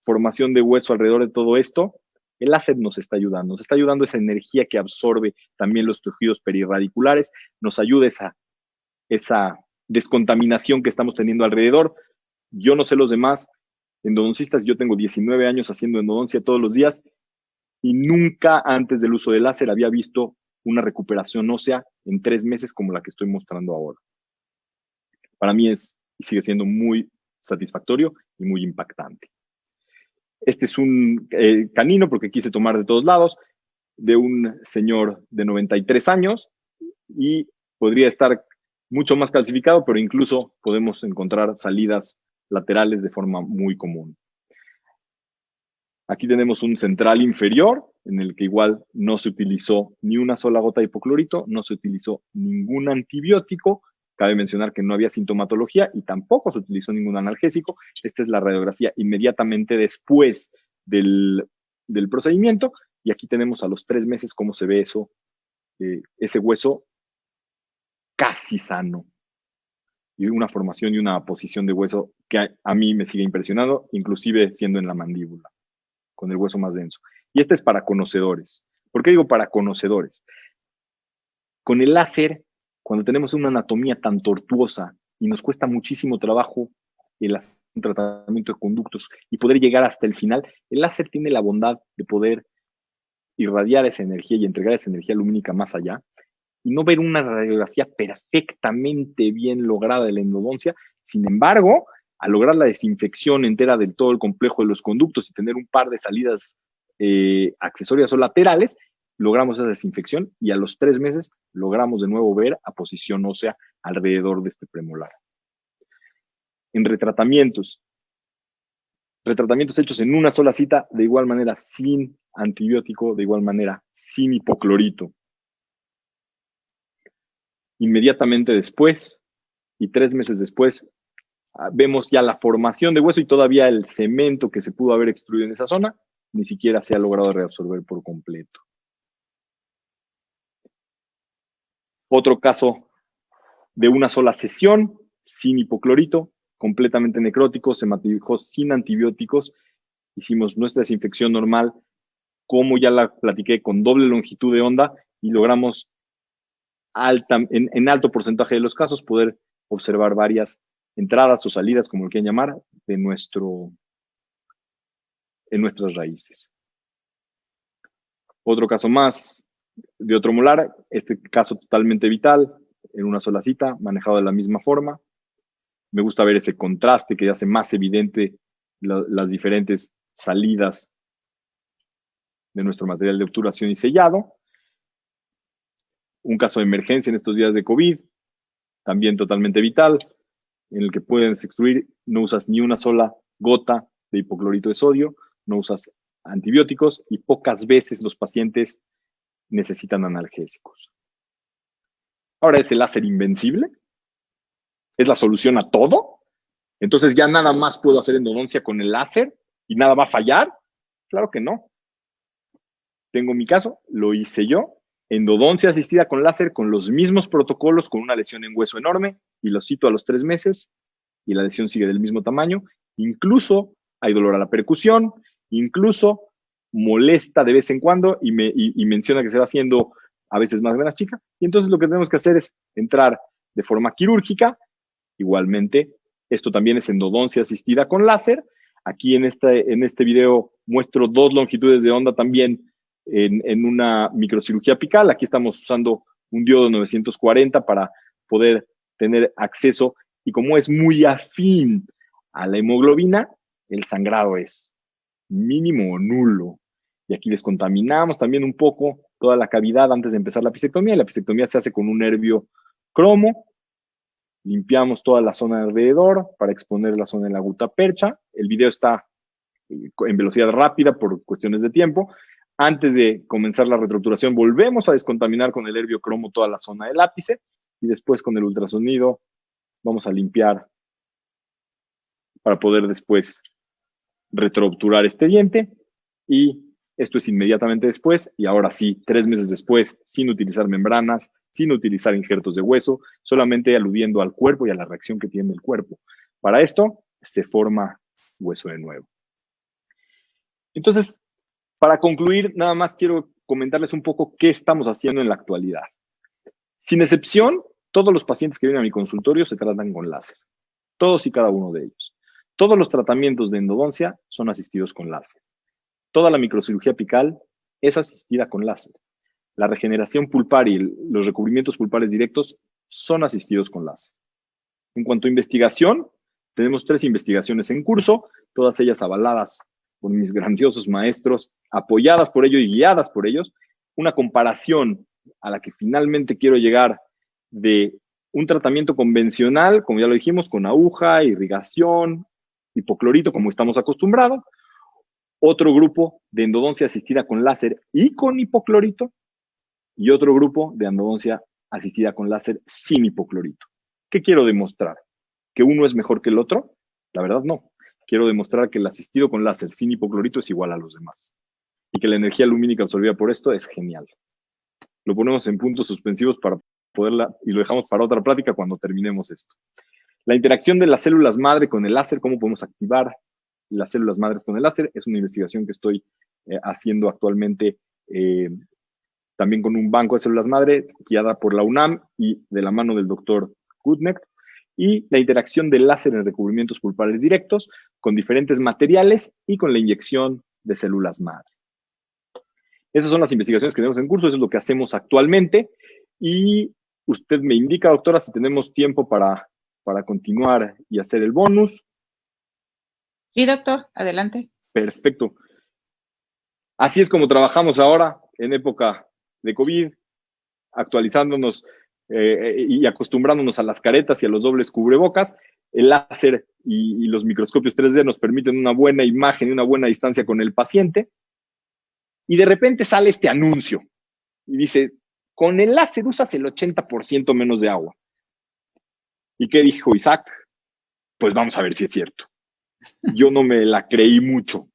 formación de hueso alrededor de todo esto, el láser nos está ayudando esa energía que absorbe también los tejidos perirradiculares, nos ayuda esa descontaminación que estamos teniendo alrededor. Yo no sé los demás endodoncistas, yo tengo 19 años haciendo endodoncia todos los días y nunca antes del uso del láser había visto una recuperación ósea en 3 meses como la que estoy mostrando ahora. Para mí es y sigue siendo muy satisfactorio y muy impactante. Este es un canino, porque quise tomar de todos lados, de un señor de 93 años y podría estar mucho más calcificado, pero incluso podemos encontrar salidas laterales de forma muy común. Aquí tenemos un central inferior en el que igual no se utilizó ni una sola gota de hipoclorito, no se utilizó ningún antibiótico. Cabe mencionar que no había sintomatología y tampoco se utilizó ningún analgésico. Esta es la radiografía inmediatamente después del procedimiento. Y aquí tenemos a los 3 meses cómo se ve eso, ese hueso casi sano. Y una formación y una posición de hueso que a mí me sigue impresionando, inclusive siendo en la mandíbula, con el hueso más denso. Y este es para conocedores. ¿Por qué digo para conocedores? Con el láser, cuando tenemos una anatomía tan tortuosa y nos cuesta muchísimo trabajo el hacer un tratamiento de conductos y poder llegar hasta el final, el láser tiene la bondad de poder irradiar esa energía y entregar esa energía lumínica más allá y no ver una radiografía perfectamente bien lograda de la endodoncia. Sin embargo, al lograr la desinfección entera del todo el complejo de los conductos y tener un par de salidas accesorias o laterales, logramos esa desinfección y a los 3 meses logramos de nuevo ver a posición ósea alrededor de este premolar. En retratamientos hechos en una sola cita, de igual manera sin antibiótico, de igual manera sin hipoclorito. Inmediatamente después y 3 meses después, vemos ya la formación de hueso y todavía el cemento que se pudo haber extruido en esa zona ni siquiera se ha logrado reabsorber por completo. Otro caso de una sola sesión, sin hipoclorito, completamente necrótico, se matijó sin antibióticos, hicimos nuestra desinfección normal, como ya la platiqué, con doble longitud de onda y logramos en alto porcentaje de los casos poder observar varias entradas o salidas, como lo quieran llamar, en nuestras raíces. Otro caso más de otro molar, este caso totalmente vital, en una sola cita, manejado de la misma forma. Me gusta ver ese contraste que hace más evidente las diferentes salidas de nuestro material de obturación y sellado. Un caso de emergencia en estos días de COVID, también totalmente vital, en el que puedes extruir, no usas ni una sola gota de hipoclorito de sodio, no usas antibióticos y pocas veces los pacientes necesitan analgésicos. Ahora, ¿es el láser invencible? ¿Es la solución a todo? Entonces ya nada más puedo hacer endodoncia con el láser y nada va a fallar. Claro que no. Tengo mi caso, lo hice yo, endodoncia asistida con láser con los mismos protocolos, con una lesión en hueso enorme, y lo cito a los 3 meses y la lesión sigue del mismo tamaño. Incluso hay dolor a la percusión, incluso molesta de vez en cuando y menciona que se va haciendo a veces más grande chica. Y entonces lo que tenemos que hacer es entrar de forma quirúrgica. Igualmente, esto también es endodoncia asistida con láser. Aquí en este video muestro 2 longitudes de onda también en una microcirugía apical. Aquí estamos usando un diodo 940 para poder tener acceso, y como es muy afín a la hemoglobina, el sangrado es mínimo o nulo. Y aquí descontaminamos también un poco toda la cavidad antes de empezar la episectomía. La episectomía se hace con un nervio cromo. Limpiamos toda la zona alrededor para exponer la zona de la gutapercha. El video está en velocidad rápida por cuestiones de tiempo. Antes de comenzar la retroobturación, volvemos a descontaminar con el nervio cromo toda la zona del ápice y después con el ultrasonido vamos a limpiar para poder después retroobturar este diente, y esto es inmediatamente después, y ahora sí, 3 meses después, sin utilizar membranas, sin utilizar injertos de hueso, solamente aludiendo al cuerpo y a la reacción que tiene el cuerpo. Para esto se forma hueso de nuevo. Entonces, para concluir, nada más quiero comentarles un poco qué estamos haciendo en la actualidad. Sin excepción, todos los pacientes que vienen a mi consultorio se tratan con láser. Todos y cada uno de ellos. Todos los tratamientos de endodoncia son asistidos con láser. Toda la microcirugía apical es asistida con láser. la regeneración pulpar y los recubrimientos pulpares directos son asistidos con láser. En cuanto a investigación, tenemos 3 investigaciones en curso, todas ellas avaladas por mis grandiosos maestros, apoyadas por ellos y guiadas por ellos. Una comparación a la que finalmente quiero llegar de un tratamiento convencional, como ya lo dijimos, con aguja, irrigación, hipoclorito, como estamos acostumbrados. Otro grupo de endodoncia asistida con láser y con hipoclorito. Y otro grupo de endodoncia asistida con láser sin hipoclorito. ¿Qué quiero demostrar? ¿Que uno es mejor que el otro? La verdad no. Quiero demostrar que el asistido con láser sin hipoclorito es igual a los demás. Y que la energía lumínica absorbida por esto es genial. Lo ponemos en puntos suspensivos para poderla, y lo dejamos para otra plática cuando terminemos esto. La interacción de las células madre con el láser, cómo podemos activar las células madres con el láser, es una investigación que estoy haciendo actualmente también con un banco de células madre guiada por la UNAM y de la mano del doctor Gutknecht. Y la interacción del láser en recubrimientos pulpares directos con diferentes materiales y con la inyección de células madre. Esas son las investigaciones que tenemos en curso, eso es lo que hacemos actualmente. Y usted me indica, doctora, si tenemos tiempo para continuar y hacer el bonus. Sí, doctor, adelante. Perfecto. Así es como trabajamos ahora en época de COVID, actualizándonos y acostumbrándonos a las caretas y a los dobles cubrebocas. El láser y los microscopios 3D nos permiten una buena imagen y una buena distancia con el paciente. Y de repente sale este anuncio y dice, con el láser usas el 80% menos de agua. ¿Y qué dijo Isaac? Pues vamos a ver si es cierto. Yo no me la creí mucho.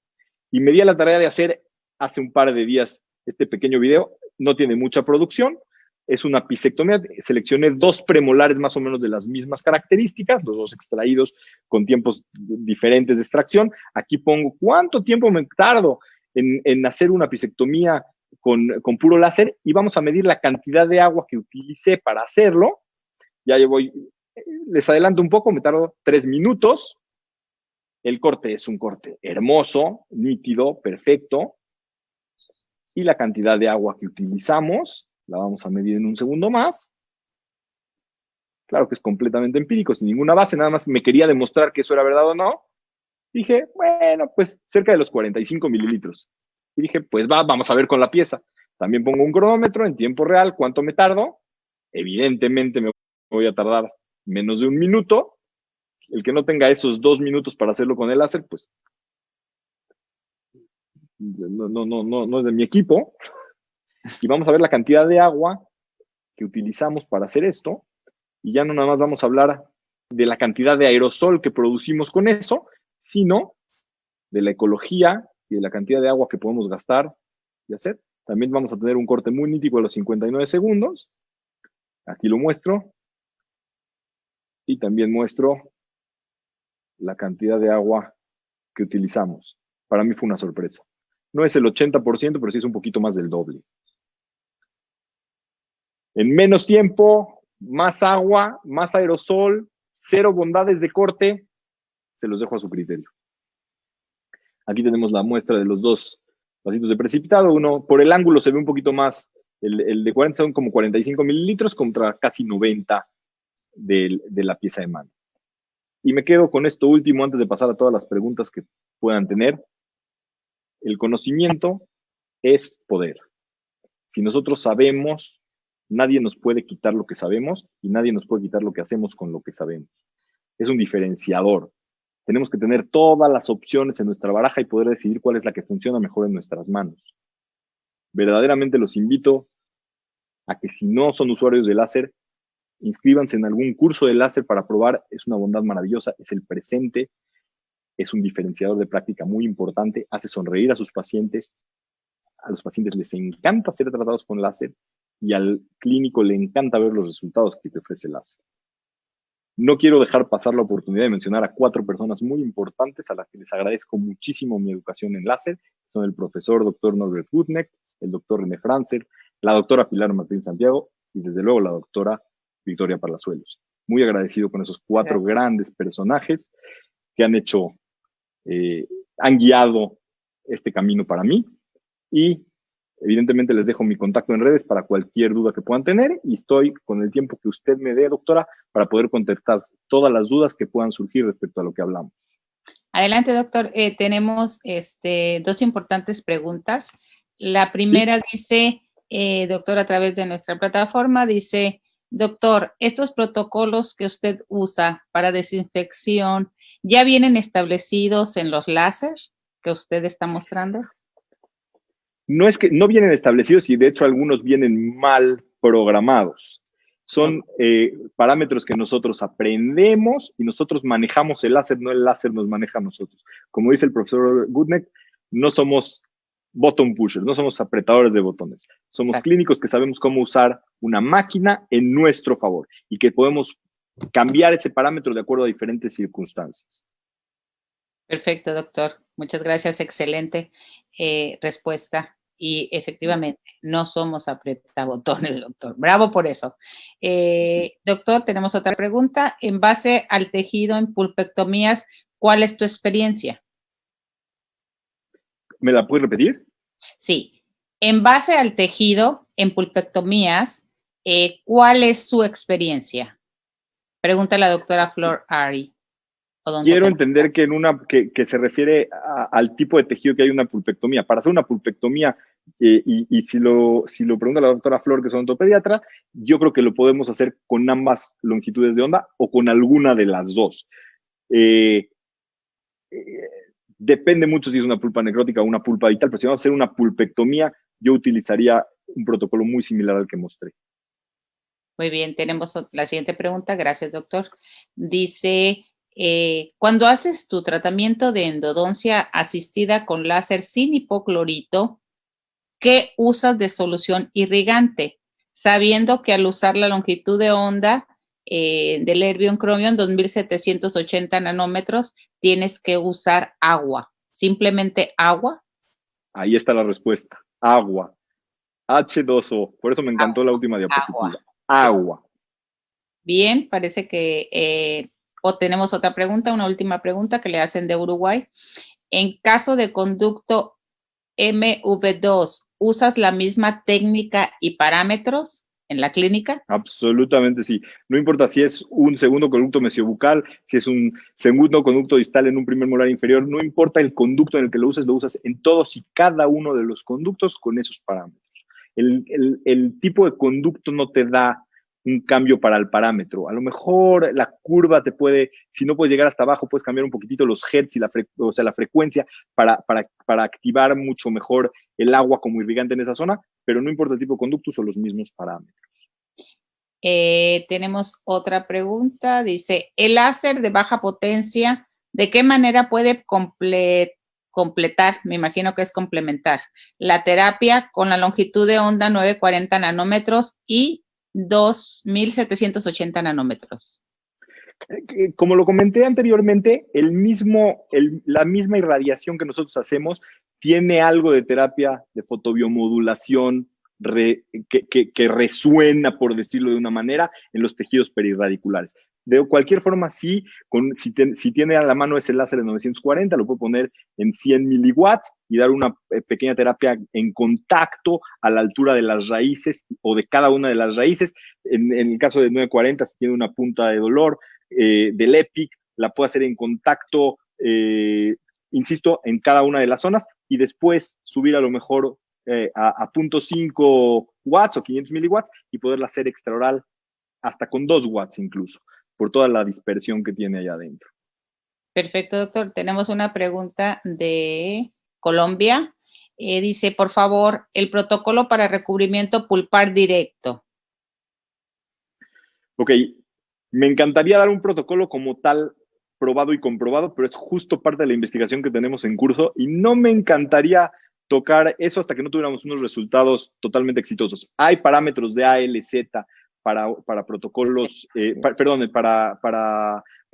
Y me di a la tarea de hacer hace un par de días este pequeño video. No tiene mucha producción. Es una apicectomía. Seleccioné 2 premolares más o menos de las mismas características, los 2 extraídos con tiempos diferentes de extracción. Aquí pongo cuánto tiempo me tardo en hacer una apicectomía con puro láser y vamos a medir la cantidad de agua que utilicé para hacerlo. Ya voy, les adelanto un poco, me tardo 3 minutos. El corte es un corte hermoso, nítido, perfecto. Y la cantidad de agua que utilizamos la vamos a medir en un segundo más. Claro que es completamente empírico, sin ninguna base, nada más me quería demostrar que eso era verdad o no. Dije, bueno, pues cerca de los 45 mililitros. Y dije, pues vamos a ver con la pieza. También pongo un cronómetro en tiempo real, ¿cuánto me tardo? Evidentemente me voy a tardar menos de 1 minuto. El que no tenga esos 2 minutos para hacerlo con el láser, pues no es de mi equipo. Y vamos a ver la cantidad de agua que utilizamos para hacer esto. Y ya no nada más vamos a hablar de la cantidad de aerosol que producimos con eso, sino de la ecología y de la cantidad de agua que podemos gastar y hacer. También vamos a tener un corte muy nítido a los 59 segundos. Aquí lo muestro. Y también muestro la cantidad de agua que utilizamos. Para mí fue una sorpresa. No es el 80%, pero sí es un poquito más del doble. En menos tiempo, más agua, más aerosol, 0 bondades de corte, se los dejo a su criterio. Aquí tenemos la muestra de los 2 vasitos de precipitado. Uno, por el ángulo se ve un poquito más, el de 40 son como 45 mililitros contra casi 90 de la pieza de mano. Y me quedo con esto último antes de pasar a todas las preguntas que puedan tener. El conocimiento es poder. Si nosotros sabemos, nadie nos puede quitar lo que sabemos y nadie nos puede quitar lo que hacemos con lo que sabemos. Es un diferenciador. Tenemos que tener todas las opciones en nuestra baraja y poder decidir cuál es la que funciona mejor en nuestras manos. Verdaderamente los invito a que si no son usuarios de láser, inscríbanse en algún curso de láser para probar. Es una bondad maravillosa, es el presente, es un diferenciador de práctica muy importante, hace sonreír a sus pacientes. A los pacientes les encanta ser tratados con láser y al clínico le encanta ver los resultados que te ofrece el láser. No quiero dejar pasar la oportunidad de mencionar a 4 personas muy importantes a las que les agradezco muchísimo mi educación en láser. Son el profesor Dr. Norbert Gutknecht, el doctor René Franzer, la doctora Pilar Martín Santiago y desde luego la doctora Victoria Palazuelos. Muy agradecido con esos 4 grandes personajes que han hecho, han guiado este camino para mí y Evidentemente les dejo mi contacto en redes para cualquier duda que puedan tener y estoy con el tiempo que usted me dé, doctora, para poder contestar todas las dudas que puedan surgir respecto a lo que hablamos. Adelante, doctor. Tenemos dos importantes preguntas. La primera dice, doctor, a través de nuestra plataforma, dice, doctor, ¿estos protocolos que usted usa para desinfección ya vienen establecidos en los láser que usted está mostrando? No es que no vienen establecidos y de hecho algunos vienen mal programados. Son parámetros que nosotros aprendemos y nosotros manejamos el láser, no el láser nos maneja a nosotros. Como dice el profesor Goodneck, no somos button pushers, no somos apretadores de botones. Somos clínicos que sabemos cómo usar una máquina en nuestro favor y que podemos cambiar ese parámetro de acuerdo a diferentes circunstancias. Perfecto, doctor. Muchas gracias. Excelente respuesta. Y efectivamente, no somos apretabotones, doctor. Bravo por eso. Doctor, tenemos otra pregunta. En base al tejido en pulpectomías, ¿cuál es tu experiencia? ¿Me la puedes repetir? Sí. En base al tejido en pulpectomías, ¿cuál es su experiencia? Pregunta la doctora Flor Ari. Quiero entender que que se refiere al tipo de tejido que hay en una pulpectomía. Para hacer una pulpectomía, y si lo pregunta la doctora Flor, que es odontopediatra, yo creo que lo podemos hacer con ambas longitudes de onda o con alguna de las dos. Depende mucho si es una pulpa necrótica o una pulpa vital, pero si vamos a hacer una pulpectomía, yo utilizaría un protocolo muy similar al que mostré. Muy bien, tenemos la siguiente pregunta. Gracias, doctor. Dice, cuando haces tu tratamiento de endodoncia asistida con láser sin hipoclorito, ¿qué usas de solución irrigante? Sabiendo que al usar la longitud de onda del Erbium Chromium 2780 nanómetros, tienes que usar agua. ¿Simplemente agua? Ahí está la respuesta. Agua. H2O. Por eso me encantó la última diapositiva. Agua. Bien, parece que o tenemos otra pregunta, una última pregunta que le hacen de Uruguay. En caso de conducto MV2, ¿usas la misma técnica y parámetros en la clínica? Absolutamente sí. No importa si es un segundo conducto mesiobucal, si es un segundo conducto distal en un primer molar inferior, no importa el conducto en el que lo uses en todos y cada uno de los conductos con esos parámetros. El tipo de conducto no te da un cambio para el parámetro. A lo mejor la curva te puede, si no puedes llegar hasta abajo, puedes cambiar un poquitito los hertz y la frecuencia para activar mucho mejor el agua como irrigante en esa zona, pero no importa el tipo de conducto, son los mismos parámetros. Tenemos otra pregunta. Dice, ¿el láser de baja potencia, de qué manera puede completar, me imagino que es complementar, la terapia con la longitud de onda 940 nanómetros y 2780 nanómetros? Como lo comenté anteriormente, la misma irradiación que nosotros hacemos tiene algo de terapia de fotobiomodulación que resuena, por decirlo de una manera, en los tejidos perirradiculares. De cualquier forma, sí, si tiene a la mano ese láser de 940, lo puedo poner en 100 miliwatts y dar una pequeña terapia en contacto a la altura de las raíces o de cada una de las raíces. En el caso de 940, si tiene una punta de dolor, del EPIC, la puedo hacer en contacto, insisto, en cada una de las zonas y después subir a lo mejor a 0.5 watts o 500 miliwatts y poderla hacer extraoral hasta con 2 watts incluso, por toda la dispersión que tiene allá adentro. Perfecto, doctor. Tenemos una pregunta de Colombia. Dice, por favor, el protocolo para recubrimiento pulpar directo. Ok, me encantaría dar un protocolo como tal probado y comprobado, pero es justo parte de la investigación que tenemos en curso y no me encantaría tocar eso hasta que no tuviéramos unos resultados totalmente exitosos. Hay parámetros de ALZ para protocolos, para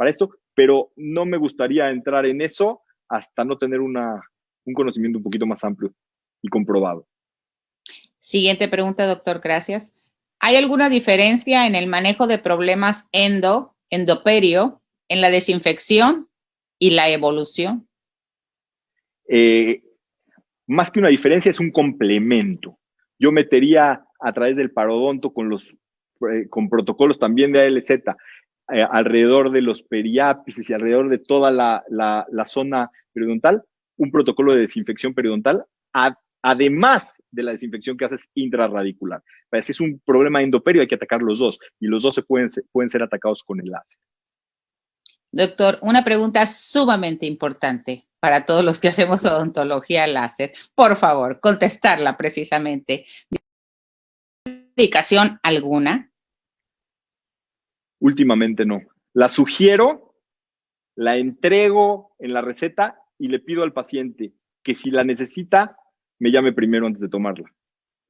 esto, pero no me gustaría entrar en eso hasta no tener un conocimiento un poquito más amplio y comprobado. Siguiente pregunta, doctor, gracias. ¿Hay alguna diferencia en el manejo de problemas endoperio, en la desinfección y la evolución? Más que una diferencia, es un complemento. Yo metería a través del parodonto con protocolos también de ALZ alrededor de los periápices y alrededor de toda la zona periodontal, un protocolo de desinfección periodontal, además de la desinfección que haces intrarradicular. Si es un problema endoperio, hay que atacar los dos, y los dos pueden ser atacados con el láser. Doctor, una pregunta sumamente importante para todos los que hacemos odontología láser. Por favor, contestarla precisamente. ¿Indicación alguna? Últimamente no. La sugiero, la entrego en la receta y le pido al paciente que si la necesita, me llame primero antes de tomarla.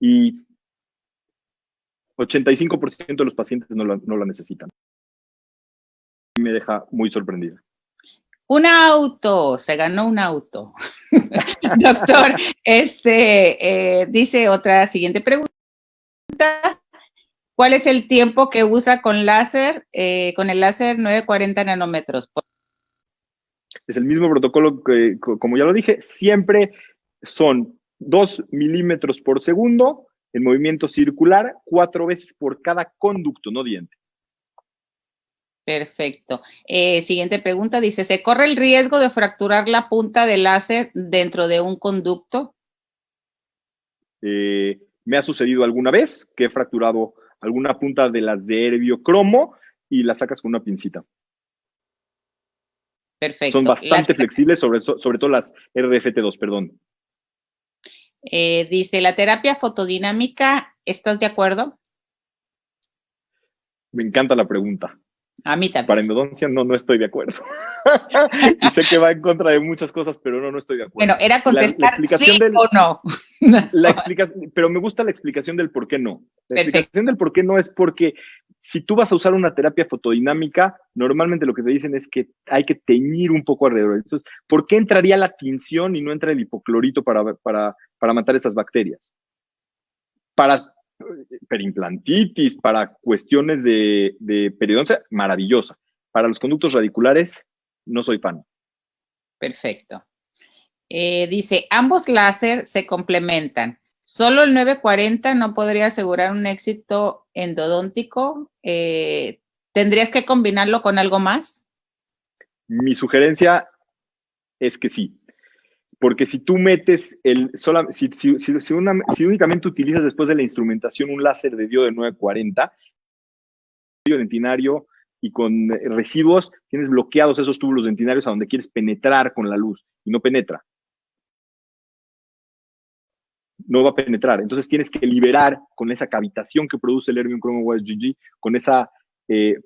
Y 85% de los pacientes no la necesitan. Me deja muy sorprendida. Un auto, se ganó un auto. Doctor, dice otra siguiente pregunta. ¿Cuál es el tiempo que usa con láser, con el láser 940 nanómetros? Es el mismo protocolo que, como ya lo dije, siempre son 2 milímetros por segundo en movimiento circular, 4 veces por cada conducto, no diente. Perfecto. Siguiente pregunta, dice, ¿se corre el riesgo de fracturar la punta del láser dentro de un conducto? Me ha sucedido alguna vez que he fracturado alguna punta de las de herbiocromo y la sacas con una pincita. Perfecto. Son bastante flexibles, sobre todo las RFT2, perdón. Dice, ¿la terapia fotodinámica, estás de acuerdo? Me encanta la pregunta. A mí también. Para endodoncia no estoy de acuerdo. Y sé que va en contra de muchas cosas, pero no estoy de acuerdo. Bueno, era contestar sí o no. Pero me gusta la explicación del por qué no. La explicación del por qué no es porque si tú vas a usar una terapia fotodinámica, normalmente lo que te dicen es que hay que teñir un poco alrededor. Entonces, ¿por qué entraría la tinción y no entra el hipoclorito para matar estas bacterias? Para perimplantitis, para cuestiones de periodoncia, maravillosa. Para los conductos radiculares, no soy fan. Perfecto. Dice, ambos láser se complementan. ¿Solo el 940 no podría asegurar un éxito endodóntico? ¿Tendrías que combinarlo con algo más? Mi sugerencia es que sí. Porque si tú metes si únicamente utilizas después de la instrumentación un láser de diodo de 940, dentinario y con residuos, tienes bloqueados esos túbulos dentinarios a donde quieres penetrar con la luz y no penetra. No va a penetrar. Entonces tienes que liberar con esa cavitación que produce el Erbium Chromo YGG, con esa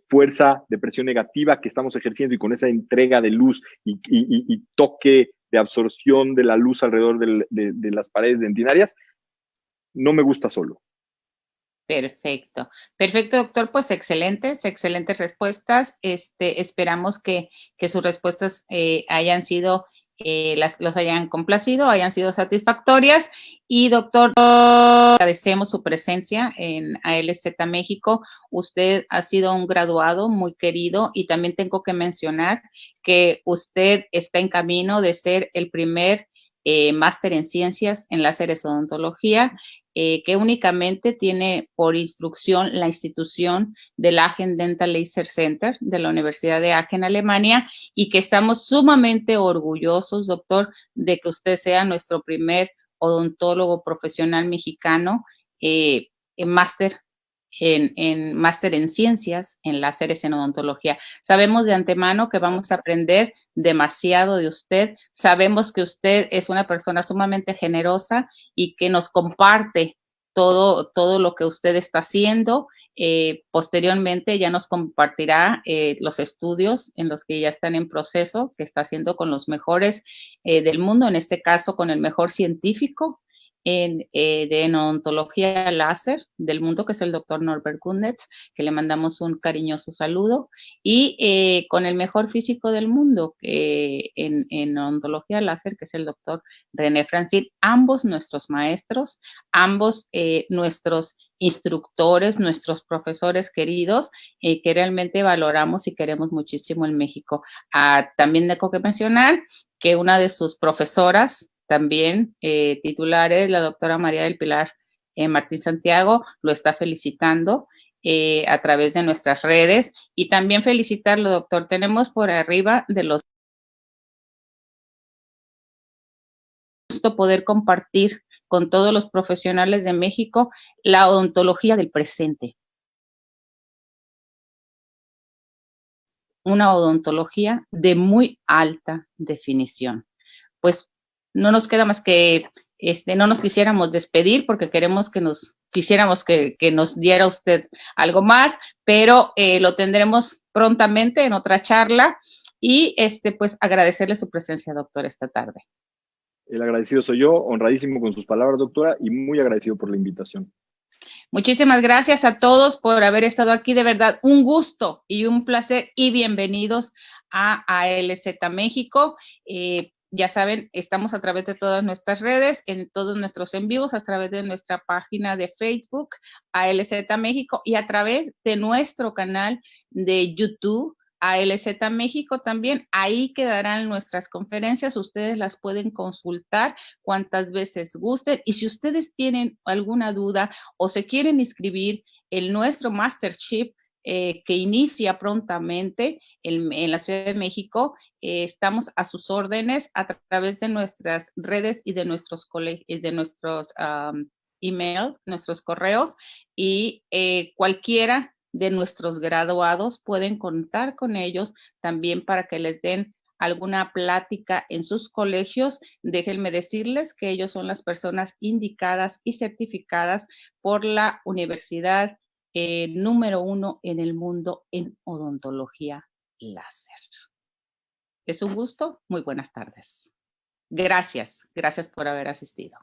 fuerza de presión negativa que estamos ejerciendo y con esa entrega de luz y toque de absorción de la luz alrededor de las paredes dentinarias, no me gusta solo. Perfecto. Perfecto, doctor. Pues excelentes respuestas. Esperamos que sus respuestas hayan sido, los hayan complacido, hayan sido satisfactorias. Y doctor, agradecemos su presencia en ALZ México. Usted ha sido un graduado muy querido y también tengo que mencionar que usted está en camino de ser el primer máster en ciencias en láseres odontología, que únicamente tiene por instrucción la institución del Aachen Dental Laser Center de la Universidad de Aachen, Alemania, y que estamos sumamente orgullosos, doctor, de que usted sea nuestro primer odontólogo profesional mexicano en máster en ciencias, en láseres en odontología. Sabemos de antemano que vamos a aprender demasiado de usted. Sabemos que usted es una persona sumamente generosa y que nos comparte todo lo que usted está haciendo. Posteriormente ya nos compartirá los estudios en los que ya están en proceso, que está haciendo con los mejores del mundo, en este caso con el mejor científico en odontología láser del mundo, que es el doctor Norbert Kundetz, que le mandamos un cariñoso saludo, y con el mejor físico del mundo en odontología láser, que es el doctor René Francine, ambos nuestros maestros, ambos nuestros instructores, nuestros profesores queridos, que realmente valoramos y queremos muchísimo en México. También tengo que mencionar que una de sus profesoras, también titulares, la doctora María del Pilar Martín Santiago lo está felicitando a través de nuestras redes, y también felicitarlo, doctor. Tenemos por arriba de los gusto poder compartir con todos los profesionales de México la odontología del presente. Una odontología de muy alta definición. Pues no nos queda más que no nos quisiéramos despedir, porque quisiéramos que nos diera usted algo más, pero lo tendremos prontamente en otra charla, y pues agradecerle su presencia, doctor, esta tarde. El agradecido soy yo, honradísimo con sus palabras, doctora, y muy agradecido por la invitación. Muchísimas gracias a todos por haber estado aquí, de verdad, un gusto y un placer, y bienvenidos a ALZ México. Ya saben, estamos a través de todas nuestras redes, en todos nuestros en vivos, a través de nuestra página de Facebook, ALZ México, y a través de nuestro canal de YouTube, ALZ México también. Ahí quedarán nuestras conferencias, ustedes las pueden consultar cuantas veces gusten, y si ustedes tienen alguna duda o se quieren inscribir en nuestro Mastership, que inicia prontamente en la Ciudad de México, estamos a sus órdenes a través de nuestras redes y de nuestros email, nuestros correos, y cualquiera de nuestros graduados pueden contar con ellos también para que les den alguna plática en sus colegios. Déjenme decirles que ellos son las personas indicadas y certificadas por la universidad número 1 en el mundo en odontología láser. Es un gusto. Muy buenas tardes. Gracias por haber asistido.